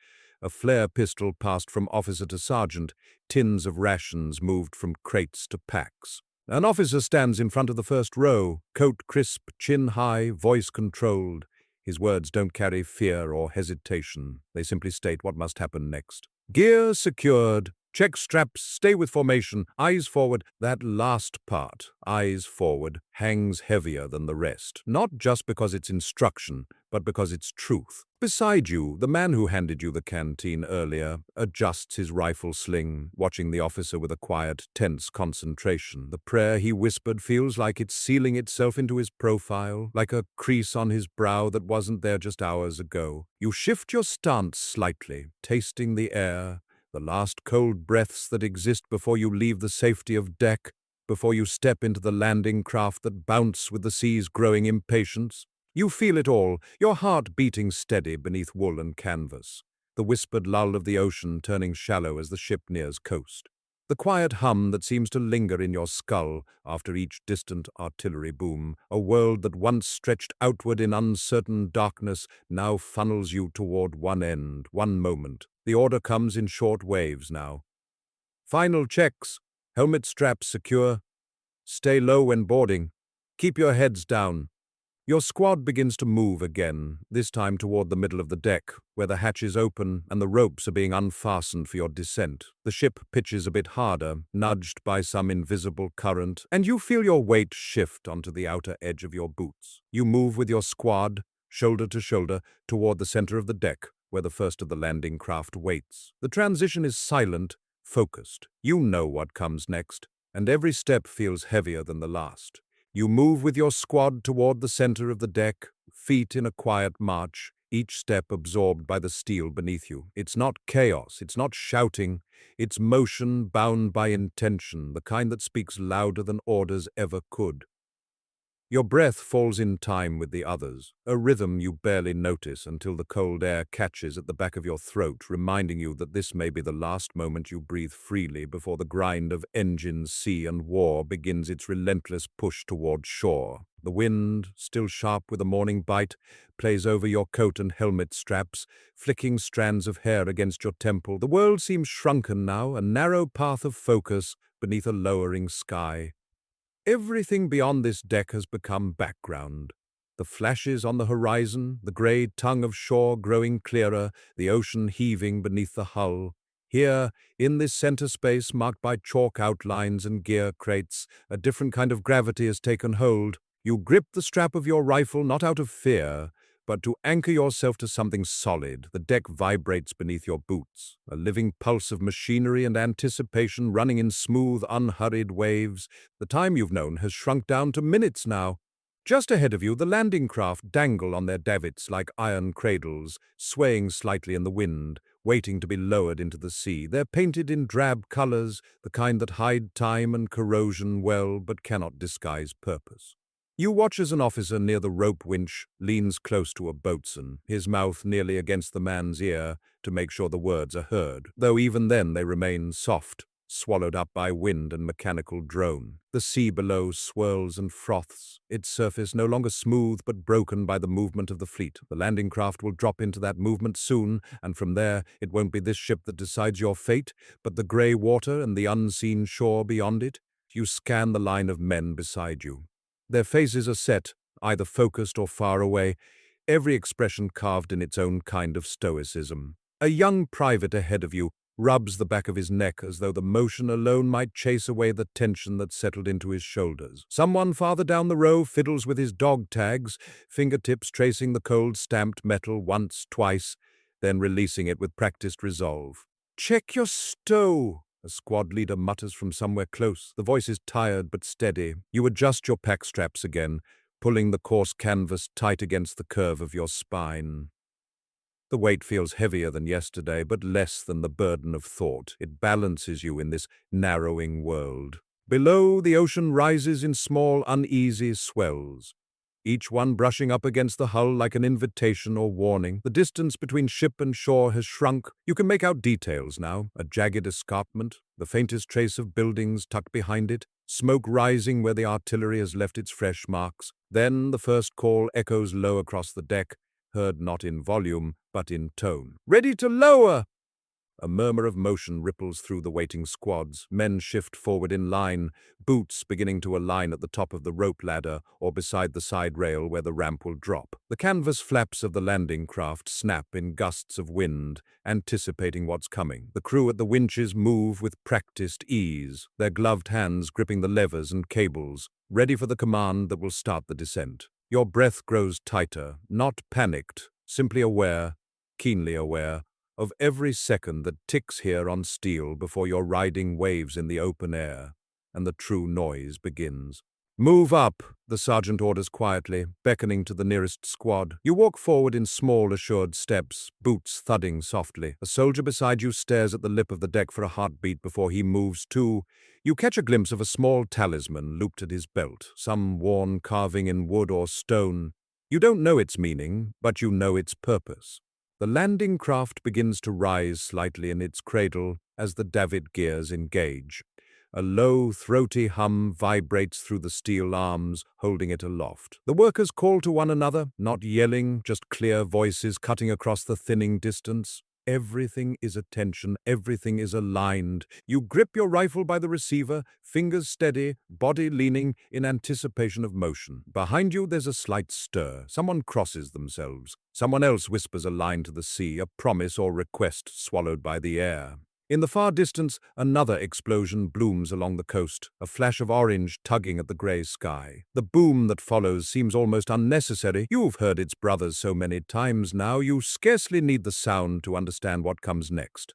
a flare pistol passed from officer to sergeant, tins of rations moved from crates to packs. An officer stands in front of the first row, coat crisp, chin high, voice controlled. His words don't carry fear or hesitation. They simply state what must happen next. Gear secured. Check straps, stay with formation, eyes forward. That last part, eyes forward, hangs heavier than the rest, not just because it's instruction, but because it's truth. Beside you, the man who handed you the canteen earlier adjusts his rifle sling, watching the officer with a quiet, tense concentration. The prayer he whispered feels like it's sealing itself into his profile, like a crease on his brow that wasn't there just hours ago. You shift your stance slightly, tasting the air, the last cold breaths that exist before you leave the safety of deck, before you step into the landing craft that bounce with the sea's growing impatience. You feel it all, your heart beating steady beneath wool and canvas, the whispered lull of the ocean turning shallow as the ship nears coast, the quiet hum that seems to linger in your skull after each distant artillery boom. A world that once stretched outward in uncertain darkness now funnels you toward one end, one moment. The order comes in short waves now. Final checks, helmet straps secure, stay low when boarding, keep your heads down. Your squad begins to move again, this time toward the middle of the deck, where the hatches open and the ropes are being unfastened for your descent. The ship pitches a bit harder, nudged by some invisible current, and you feel your weight shift onto the outer edge of your boots. You move with your squad, shoulder to shoulder, toward the center of the deck, where the first of the landing craft waits. The transition is silent, focused. You know what comes next, and every step feels heavier than the last. You move with your squad toward the center of the deck, feet in a quiet march, each step absorbed by the steel beneath you. It's not chaos, it's not shouting, it's motion bound by intention, the kind that speaks louder than orders ever could. Your breath falls in time with the others, a rhythm you barely notice until the cold air catches at the back of your throat, reminding you that this may be the last moment you breathe freely before the grind of engines, sea, and war begins its relentless push toward shore. The wind, still sharp with a morning bite, plays over your coat and helmet straps, flicking strands of hair against your temple. The world seems shrunken now, a narrow path of focus beneath a lowering sky. Everything beyond this deck has become background. The flashes on the horizon, the grey tongue of shore growing clearer, the ocean heaving beneath the hull. Here, in this center space marked by chalk outlines and gear crates, a different kind of gravity has taken hold. You grip the strap of your rifle not out of fear, but to anchor yourself to something solid. The deck vibrates beneath your boots, a living pulse of machinery and anticipation running in smooth, unhurried waves. The time you've known has shrunk down to minutes now. Just ahead of you, the landing craft dangle on their davits like iron cradles, swaying slightly in the wind, waiting to be lowered into the sea. They're painted in drab colors, the kind that hide time and corrosion well but cannot disguise purpose. You watch as an officer near the rope winch leans close to a boatswain, his mouth nearly against the man's ear to make sure the words are heard, though even then they remain soft, swallowed up by wind and mechanical drone. The sea below swirls and froths, its surface no longer smooth but broken by the movement of the fleet. The landing craft will drop into that movement soon, and from there it won't be this ship that decides your fate, but the grey water and the unseen shore beyond it. You scan the line of men beside you. Their faces are set, either focused or far away, every expression carved in its own kind of stoicism. A young private ahead of you rubs the back of his neck as though the motion alone might chase away the tension that settled into his shoulders. Someone farther down the row fiddles with his dog tags, fingertips tracing the cold stamped metal once, twice, then releasing it with practiced resolve. "Check your stow," a squad leader mutters from somewhere close. The voice is tired but steady. You adjust your pack straps again, pulling the coarse canvas tight against the curve of your spine. The weight feels heavier than yesterday, but less than the burden of thought. It balances you in this narrowing world. Below, the ocean rises in small, uneasy swells, each one brushing up against the hull like an invitation or warning. The distance between ship and shore has shrunk. You can make out details now, a jagged escarpment, the faintest trace of buildings tucked behind it, smoke rising where the artillery has left its fresh marks. Then the first call echoes low across the deck, heard not in volume, but in tone. "Ready to lower!" A murmur of motion ripples through the waiting squads. Men shift forward in line, boots beginning to align at the top of the rope ladder or beside the side rail where the ramp will drop. The canvas flaps of the landing craft snap in gusts of wind, anticipating what's coming. The crew at the winches move with practiced ease, their gloved hands gripping the levers and cables, ready for the command that will start the descent. Your breath grows tighter, not panicked, simply aware, keenly aware, of every second that ticks here on steel before you're riding waves in the open air, and the true noise begins. "Move up," the sergeant orders quietly, beckoning to the nearest squad. You walk forward in small, assured steps, boots thudding softly. A soldier beside you stares at the lip of the deck for a heartbeat before he moves too. You catch a glimpse of a small talisman looped at his belt, some worn carving in wood or stone. You don't know its meaning, but you know its purpose. The landing craft begins to rise slightly in its cradle as the davit gears engage. A low, throaty hum vibrates through the steel arms, holding it aloft. The workers call to one another, not yelling, just clear voices cutting across the thinning distance. Everything is attention, everything is aligned. You grip your rifle by the receiver, fingers steady, body leaning in anticipation of motion. Behind you there's a slight stir. Someone crosses themselves. Someone else whispers a line to the sea, a promise or request swallowed by the air. In the far distance, another explosion blooms along the coast, a flash of orange tugging at the grey sky. The boom that follows seems almost unnecessary. You've heard its brothers so many times now, you scarcely need the sound to understand what comes next.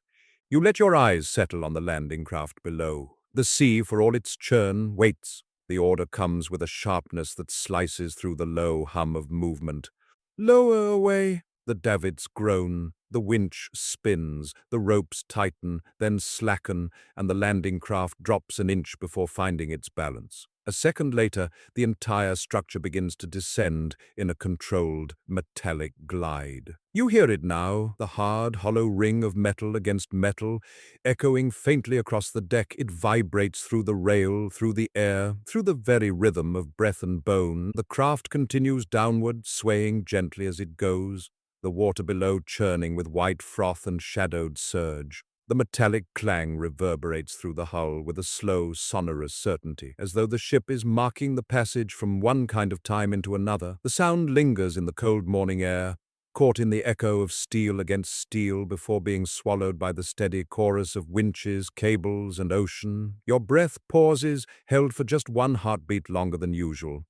You let your eyes settle on the landing craft below. The sea, for all its churn, waits. The order comes with a sharpness that slices through the low hum of movement. "Lower away," the davits groan. The winch spins, the ropes tighten, then slacken, and the landing craft drops an inch before finding its balance. A second later, the entire structure begins to descend in a controlled, metallic glide. You hear it now, the hard, hollow ring of metal against metal, echoing faintly across the deck. It vibrates through the rail, through the air, through the very rhythm of breath and bone. The craft continues downward, swaying gently as it goes, the water below churning with white froth and shadowed surge. The metallic clang reverberates through the hull with a slow, sonorous certainty, as though the ship is marking the passage from one kind of time into another. The sound lingers in the cold morning air, caught in the echo of steel against steel before being swallowed by the steady chorus of winches, cables, and ocean. Your breath pauses, held for just one heartbeat longer than usual,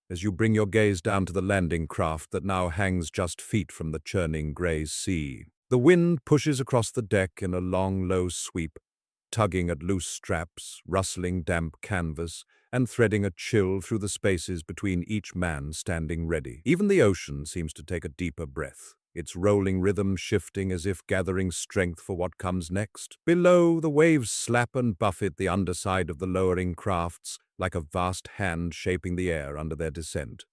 as you bring your gaze down to the landing craft that now hangs just feet from the churning grey sea. The wind pushes across the deck in a long, low sweep, tugging at loose straps, rustling damp canvas, and threading a chill through the spaces between each man standing ready. Even the ocean seems to take a deeper breath, its rolling rhythm shifting as if gathering strength for what comes next. Below, the waves slap and buffet the underside of the lowering crafts, like a vast hand shaping the air under their descent.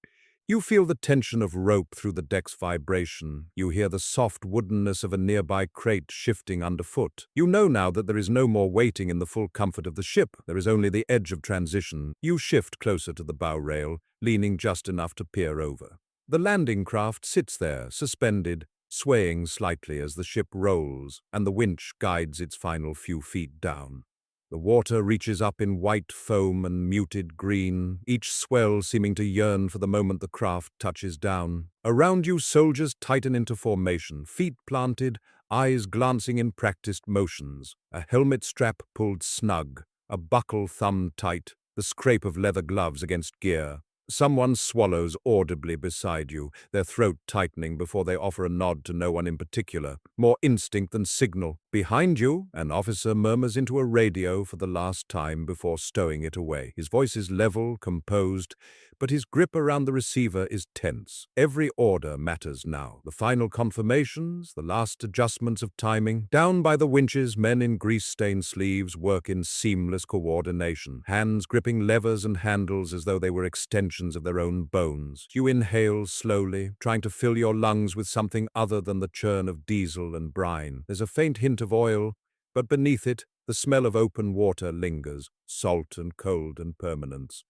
You feel the tension of rope through the deck's vibration. You hear the soft woodenness of a nearby crate shifting underfoot. You know now that there is no more waiting in the full comfort of the ship. There is only the edge of transition. You shift closer to the bow rail, leaning just enough to peer over. The landing craft sits there, suspended, swaying slightly as the ship rolls, and the winch guides its final few feet down. The water reaches up in white foam and muted green, each swell seeming to yearn for the moment the craft touches down. Around you, soldiers tighten into formation, feet planted, eyes glancing in practiced motions, a helmet strap pulled snug, a buckle thumbed tight, the scrape of leather gloves against gear. Someone swallows audibly beside you, their throat tightening before they offer a nod to no one in particular, more instinct than signal. Behind you, an officer murmurs into a radio for the last time before stowing it away. His voice is level, composed, but his grip around the receiver is tense. Every order matters now. The final confirmations, the last adjustments of timing. Down by the winches, men in grease-stained sleeves work in seamless coordination, hands gripping levers and handles as though they were extensions of their own bones. You inhale slowly, trying to fill your lungs with something other than the churn of diesel and brine. There's a faint hint of oil, but beneath it, the smell of open water lingers, salt and cold and permanence.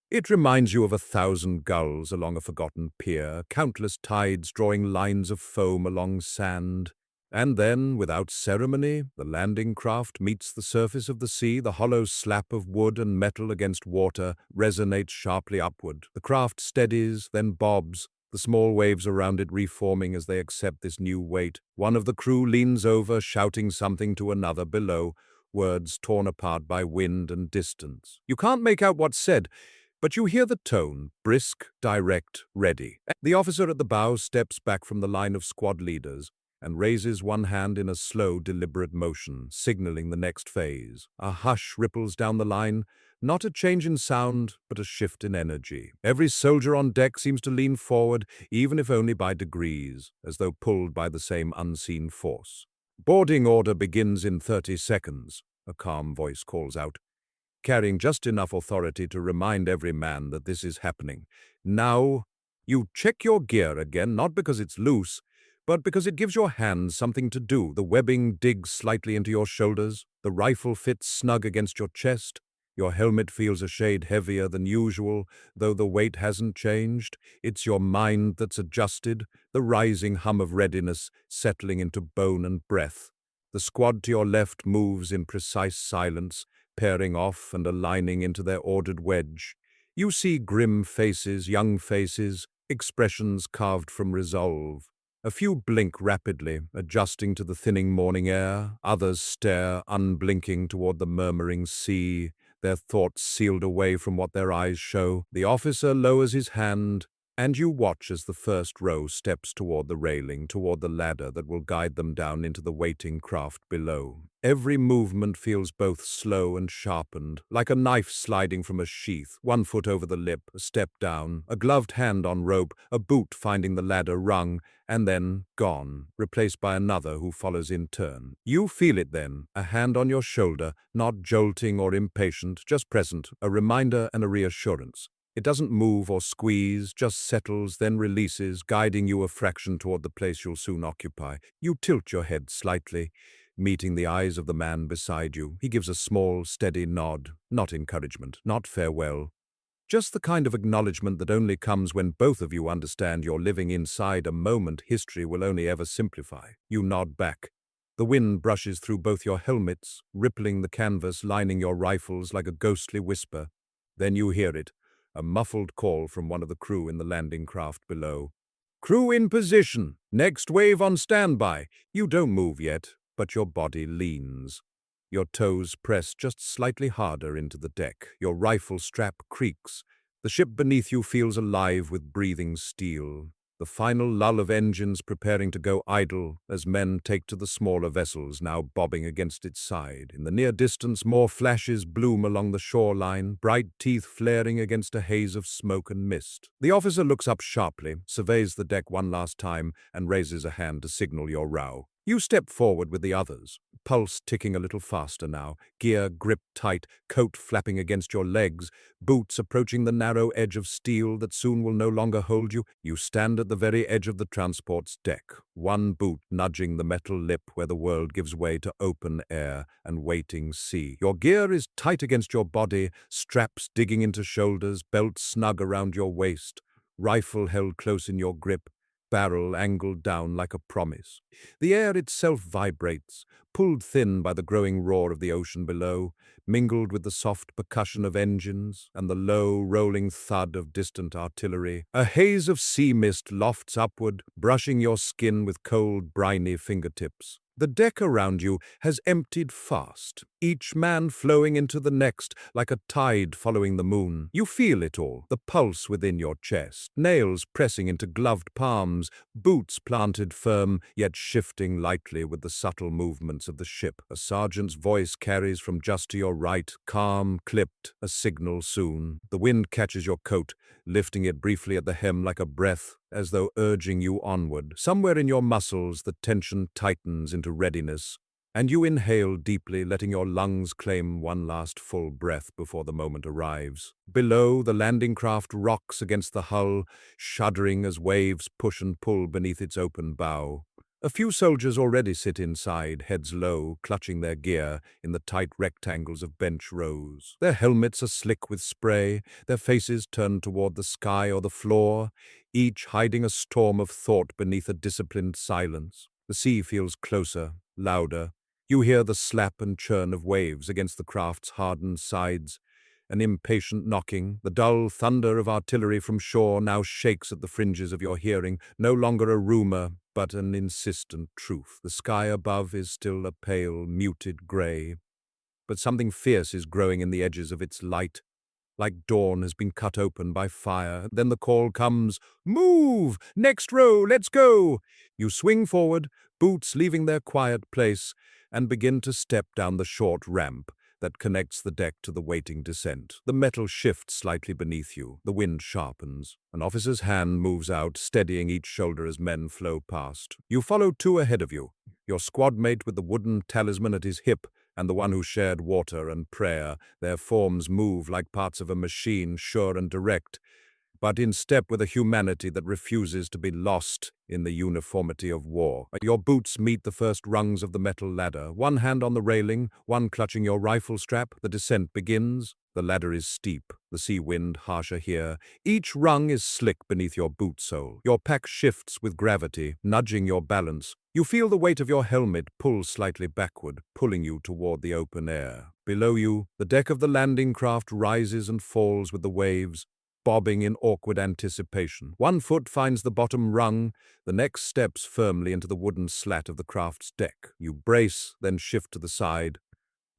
It reminds you of 1,000 gulls along a forgotten pier, countless tides drawing lines of foam along sand. And then, without ceremony, the landing craft meets the surface of the sea. The hollow slap of wood and metal against water resonates sharply upward. The craft steadies, then bobs, the small waves around it reforming as they accept this new weight. One of the crew leans over, shouting something to another below, words torn apart by wind and distance. You can't make out what's said, but you hear the tone, brisk, direct, ready. The officer at the bow steps back from the line of squad leaders and raises one hand in a slow, deliberate motion, signaling the next phase. A hush ripples down the line, not a change in sound, but a shift in energy. Every soldier on deck seems to lean forward, even if only by degrees, as though pulled by the same unseen force. Boarding order begins in 30 seconds, a calm voice calls out, carrying just enough authority to remind every man that this is happening. Now, you check your gear again, not because it's loose, but because it gives your hands something to do. The webbing digs slightly into your shoulders, the rifle fits snug against your chest, your helmet feels a shade heavier than usual, though the weight hasn't changed. It's your mind that's adjusted, the rising hum of readiness settling into bone and breath. The squad to your left moves in precise silence, pairing off and aligning into their ordered wedge. You see grim faces, young faces, expressions carved from resolve. A few blink rapidly, adjusting to the thinning morning air. Others stare, unblinking, toward the murmuring sea, their thoughts sealed away from what their eyes show. The officer lowers his hand, and you watch as the first row steps toward the railing, toward the ladder that will guide them down into the waiting craft below. Every movement feels both slow and sharpened, like a knife sliding from a sheath, one foot over the lip, a step down, a gloved hand on rope, a boot finding the ladder rung, and then gone, replaced by another who follows in turn. You feel it then, a hand on your shoulder, not jolting or impatient, just present, a reminder and a reassurance. It doesn't move or squeeze, just settles, then releases, guiding you a fraction toward the place you'll soon occupy. You tilt your head slightly, meeting the eyes of the man beside you. He gives a small, steady nod, not encouragement, not farewell. Just the kind of acknowledgement that only comes when both of you understand you're living inside a moment history will only ever simplify. You nod back. The wind brushes through both your helmets, rippling the canvas lining your rifles like a ghostly whisper. Then you hear it, a muffled call from one of the crew in the landing craft below. Crew in position. Next wave on standby. You don't move yet, but your body leans. Your toes press just slightly harder into the deck. Your rifle strap creaks. The ship beneath you feels alive with breathing steel. The final lull of engines preparing to go idle as men take to the smaller vessels now bobbing against its side. In the near distance, more flashes bloom along the shoreline, bright teeth flaring against a haze of smoke and mist. The officer looks up sharply, surveys the deck one last time, and raises a hand to signal your row. You step forward with the others, pulse ticking a little faster now, gear gripped tight, coat flapping against your legs, boots approaching the narrow edge of steel that soon will no longer hold you. You stand at the very edge of the transport's deck, one boot nudging the metal lip where the world gives way to open air and waiting sea. Your gear is tight against your body, straps digging into shoulders, belt snug around your waist, rifle held close in your grip, barrel angled down like a promise. The air itself vibrates, pulled thin by the growing roar of the ocean below, mingled with the soft percussion of engines and the low, rolling thud of distant artillery. A haze of sea mist lofts upward, brushing your skin with cold, briny fingertips. The deck around you has emptied fast, each man flowing into the next like a tide following the moon. You feel it all, the pulse within your chest, nails pressing into gloved palms, boots planted firm, yet shifting lightly with the subtle movements of the ship. A sergeant's voice carries from just to your right, calm, clipped, a signal soon. The wind catches your coat, lifting it briefly at the hem like a breath, as though urging you onward. Somewhere in your muscles, the tension tightens into readiness, and you inhale deeply, letting your lungs claim one last full breath before the moment arrives. Below, the landing craft rocks against the hull, shuddering as waves push and pull beneath its open bow. A few soldiers already sit inside, heads low, clutching their gear in the tight rectangles of bench rows. Their helmets are slick with spray, their faces turned toward the sky or the floor, each hiding a storm of thought beneath a disciplined silence. The sea feels closer, louder. You hear the slap and churn of waves against the craft's hardened sides. An impatient knocking, the dull thunder of artillery from shore now shakes at the fringes of your hearing, no longer a rumor, but an insistent truth. The sky above is still a pale, muted grey, but something fierce is growing in the edges of its light, like dawn has been cut open by fire. Then the call comes, "Move! Next row, let's go!" You swing forward, boots leaving their quiet place, and begin to step down the short ramp that connects the deck to the waiting descent. The metal shifts slightly beneath you. The wind sharpens. An officer's hand moves out, steadying each shoulder as men flow past. You follow two ahead of you, your squad mate with the wooden talisman at his hip, and the one who shared water and prayer. Their forms move like parts of a machine, sure and direct, but in step with a humanity that refuses to be lost in the uniformity of war. Your boots meet the first rungs of the metal ladder, one hand on the railing, one clutching your rifle strap. The descent begins. The ladder is steep, the sea wind harsher here. Each rung is slick beneath your boot sole. Your pack shifts with gravity, nudging your balance. You feel the weight of your helmet pull slightly backward, pulling you toward the open air. Below you, the deck of the landing craft rises and falls with the waves, bobbing in awkward anticipation. One foot finds the bottom rung, the next steps firmly into the wooden slat of the craft's deck. You brace, then shift to the side,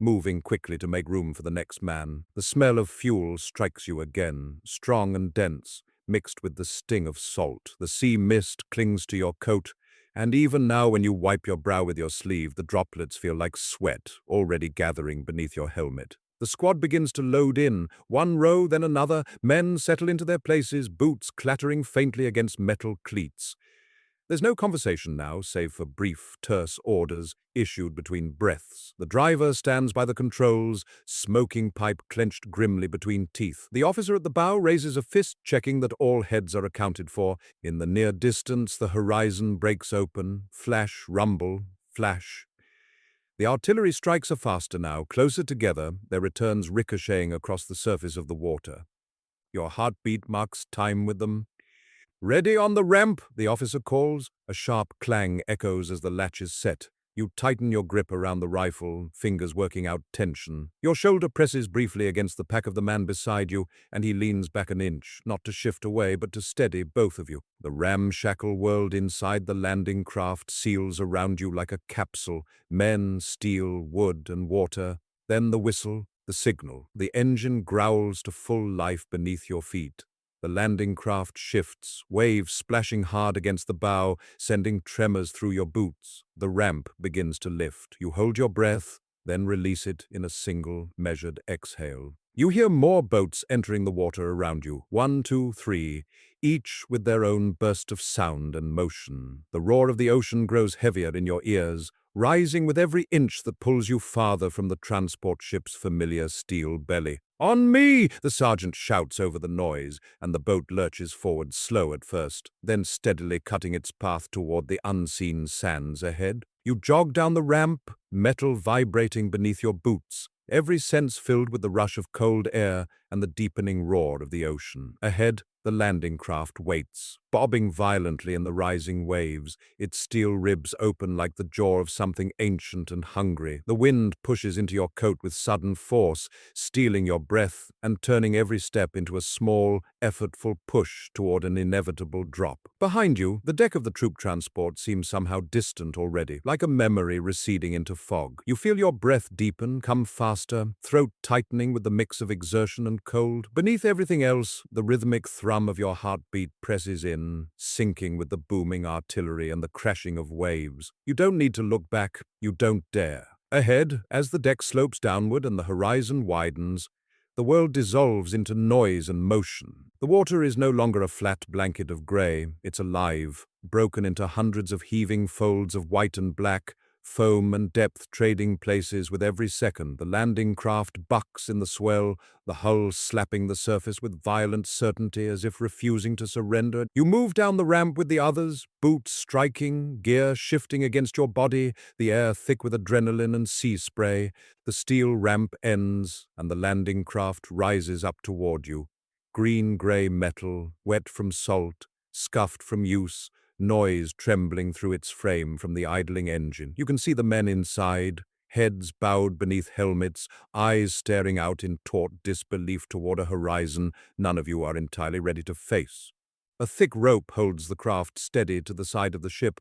moving quickly to make room for the next man. The smell of fuel strikes you again, strong and dense, mixed with the sting of salt. The sea mist clings to your coat, and even now when you wipe your brow with your sleeve, the droplets feel like sweat already gathering beneath your helmet. The squad begins to load in, one row, then another. Men settle into their places, boots clattering faintly against metal cleats. There's no conversation now, save for brief, terse orders issued between breaths. The driver stands by the controls, smoking pipe clenched grimly between teeth. The officer at the bow raises a fist, checking that all heads are accounted for. In the near distance, the horizon breaks open. Flash, rumble, flash. The artillery strikes are faster now, closer together, their returns ricocheting across the surface of the water. Your heartbeat marks time with them. "Ready on the ramp," the officer calls. A sharp clang echoes as the latch is set. You tighten your grip around the rifle, fingers working out tension. Your shoulder presses briefly against the pack of the man beside you, and he leans back an inch, not to shift away, but to steady both of you. The ramshackle world inside the landing craft seals around you like a capsule. Men, steel, wood, and water. Then the whistle, the signal. The engine growls to full life beneath your feet. The landing craft shifts, waves splashing hard against the bow, sending tremors through your boots. The ramp begins to lift. You hold your breath, then release it in a single, measured exhale. You hear more boats entering the water around you. 1, 2, 3, each with their own burst of sound and motion. The roar of the ocean grows heavier in your ears, rising with every inch that pulls you farther from the transport ship's familiar steel belly. "On me!" the sergeant shouts over the noise, and the boat lurches forward, slow at first, then steadily cutting its path toward the unseen sands ahead. You jog down the ramp, metal vibrating beneath your boots, every sense filled with the rush of cold air and the deepening roar of the ocean. Ahead, the landing craft waits, bobbing violently in the rising waves, its steel ribs open like the jaw of something ancient and hungry. The wind pushes into your coat with sudden force, stealing your breath and turning every step into a small, effortful push toward an inevitable drop. Behind you, the deck of the troop transport seems somehow distant already, like a memory receding into fog. You feel your breath deepen, come faster, throat tightening with the mix of exertion and cold. Beneath everything else, the rhythmic thrum of your heartbeat presses in, syncing with the booming artillery and the crashing of waves. You don't need to look back, you don't dare. Ahead, as the deck slopes downward and the horizon widens, the world dissolves into noise and motion. The water is no longer a flat blanket of grey, it's alive, broken into hundreds of heaving folds of white and black, foam and depth trading places with every second. The landing craft bucks in the swell, the hull slapping the surface with violent certainty as if refusing to surrender. You move down the ramp with the others, boots striking, gear shifting against your body, the air thick with adrenaline and sea spray. The steel ramp ends, and the landing craft rises up toward you. Green-grey metal, wet from salt, scuffed from use, noise trembling through its frame from the idling engine. You can see the men inside, heads bowed beneath helmets, eyes staring out in taut disbelief toward a horizon none of you are entirely ready to face. A thick rope holds the craft steady to the side of the ship,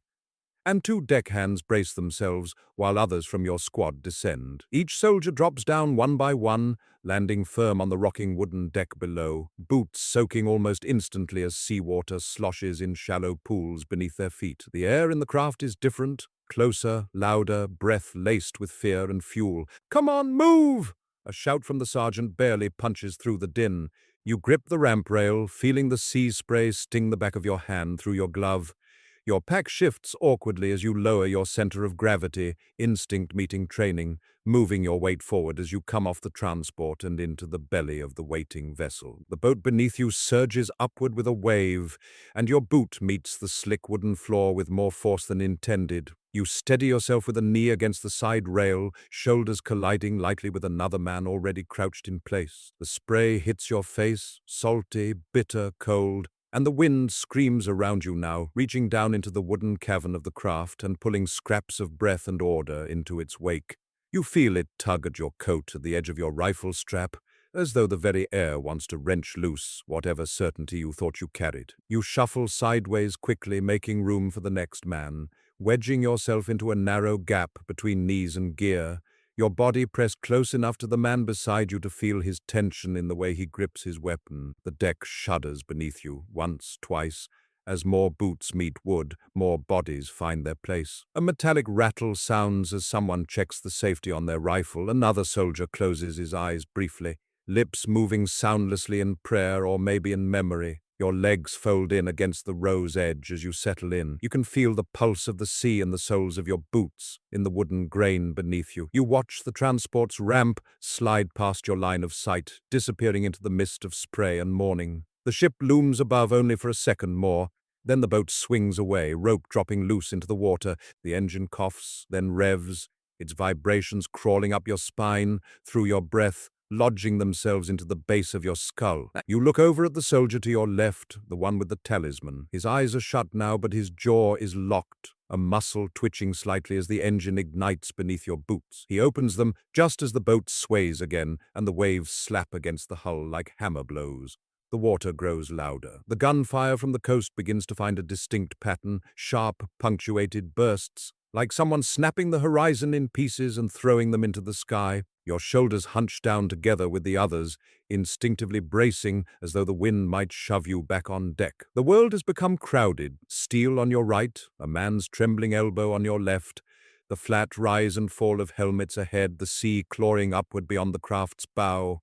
and two deckhands brace themselves while others from your squad descend. Each soldier drops down one by one, landing firm on the rocking wooden deck below, boots soaking almost instantly as seawater sloshes in shallow pools beneath their feet. The air in the craft is different, closer, louder, breath laced with fear and fuel. "Come on, move!" A shout from the sergeant barely punches through the din. You grip the ramp rail, feeling the sea spray sting the back of your hand through your glove. Your pack shifts awkwardly as you lower your center of gravity, instinct meeting training, moving your weight forward as you come off the transport and into the belly of the waiting vessel. The boat beneath you surges upward with a wave, and your boot meets the slick wooden floor with more force than intended. You steady yourself with a knee against the side rail, shoulders colliding lightly with another man already crouched in place. The spray hits your face, salty, bitter, cold, and the wind screams around you now, reaching down into the wooden cavern of the craft and pulling scraps of breath and order into its wake. You feel it tug at your coat at the edge of your rifle strap, as though the very air wants to wrench loose whatever certainty you thought you carried. You shuffle sideways quickly, making room for the next man, wedging yourself into a narrow gap between knees and gear, your body pressed close enough to the man beside you to feel his tension in the way he grips his weapon. The deck shudders beneath you, once, twice. As more boots meet wood, more bodies find their place. A metallic rattle sounds as someone checks the safety on their rifle. Another soldier closes his eyes briefly, lips moving soundlessly in prayer or maybe in memory. Your legs fold in against the row's edge as you settle in. You can feel the pulse of the sea in the soles of your boots, in the wooden grain beneath you. You watch the transport's ramp slide past your line of sight, disappearing into the mist of spray and morning. The ship looms above only for a second more. Then the boat swings away, rope dropping loose into the water. The engine coughs, then revs, its vibrations crawling up your spine, through your breath, lodging themselves into the base of your skull. You look over at the soldier to your left, the one with the talisman. His eyes are shut now, but his jaw is locked, a muscle twitching slightly as the engine ignites beneath your boots. He opens them just as the boat sways again, and the waves slap against the hull like hammer blows. The water grows louder. The gunfire from the coast begins to find a distinct pattern, sharp, punctuated bursts, like someone snapping the horizon in pieces and throwing them into the sky. Your shoulders hunch down together with the others, instinctively bracing as though the wind might shove you back on deck. The world has become crowded. Steel on your right, a man's trembling elbow on your left, the flat rise and fall of helmets ahead, the sea clawing upward beyond the craft's bow.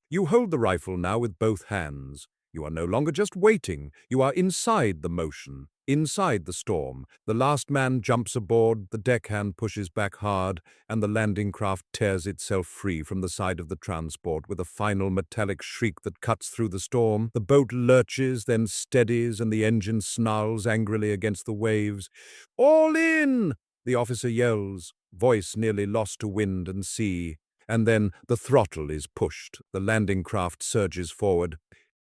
You hold the rifle now with both hands. You are no longer just waiting. You are inside the motion, inside the storm. The last man jumps aboard, the deckhand pushes back hard, and the landing craft tears itself free from the side of the transport with a final metallic shriek that cuts through the storm. The boat lurches, then steadies, and the engine snarls angrily against the waves. "All in!" the officer yells, voice nearly lost to wind and sea. And then the throttle is pushed. The landing craft surges forward.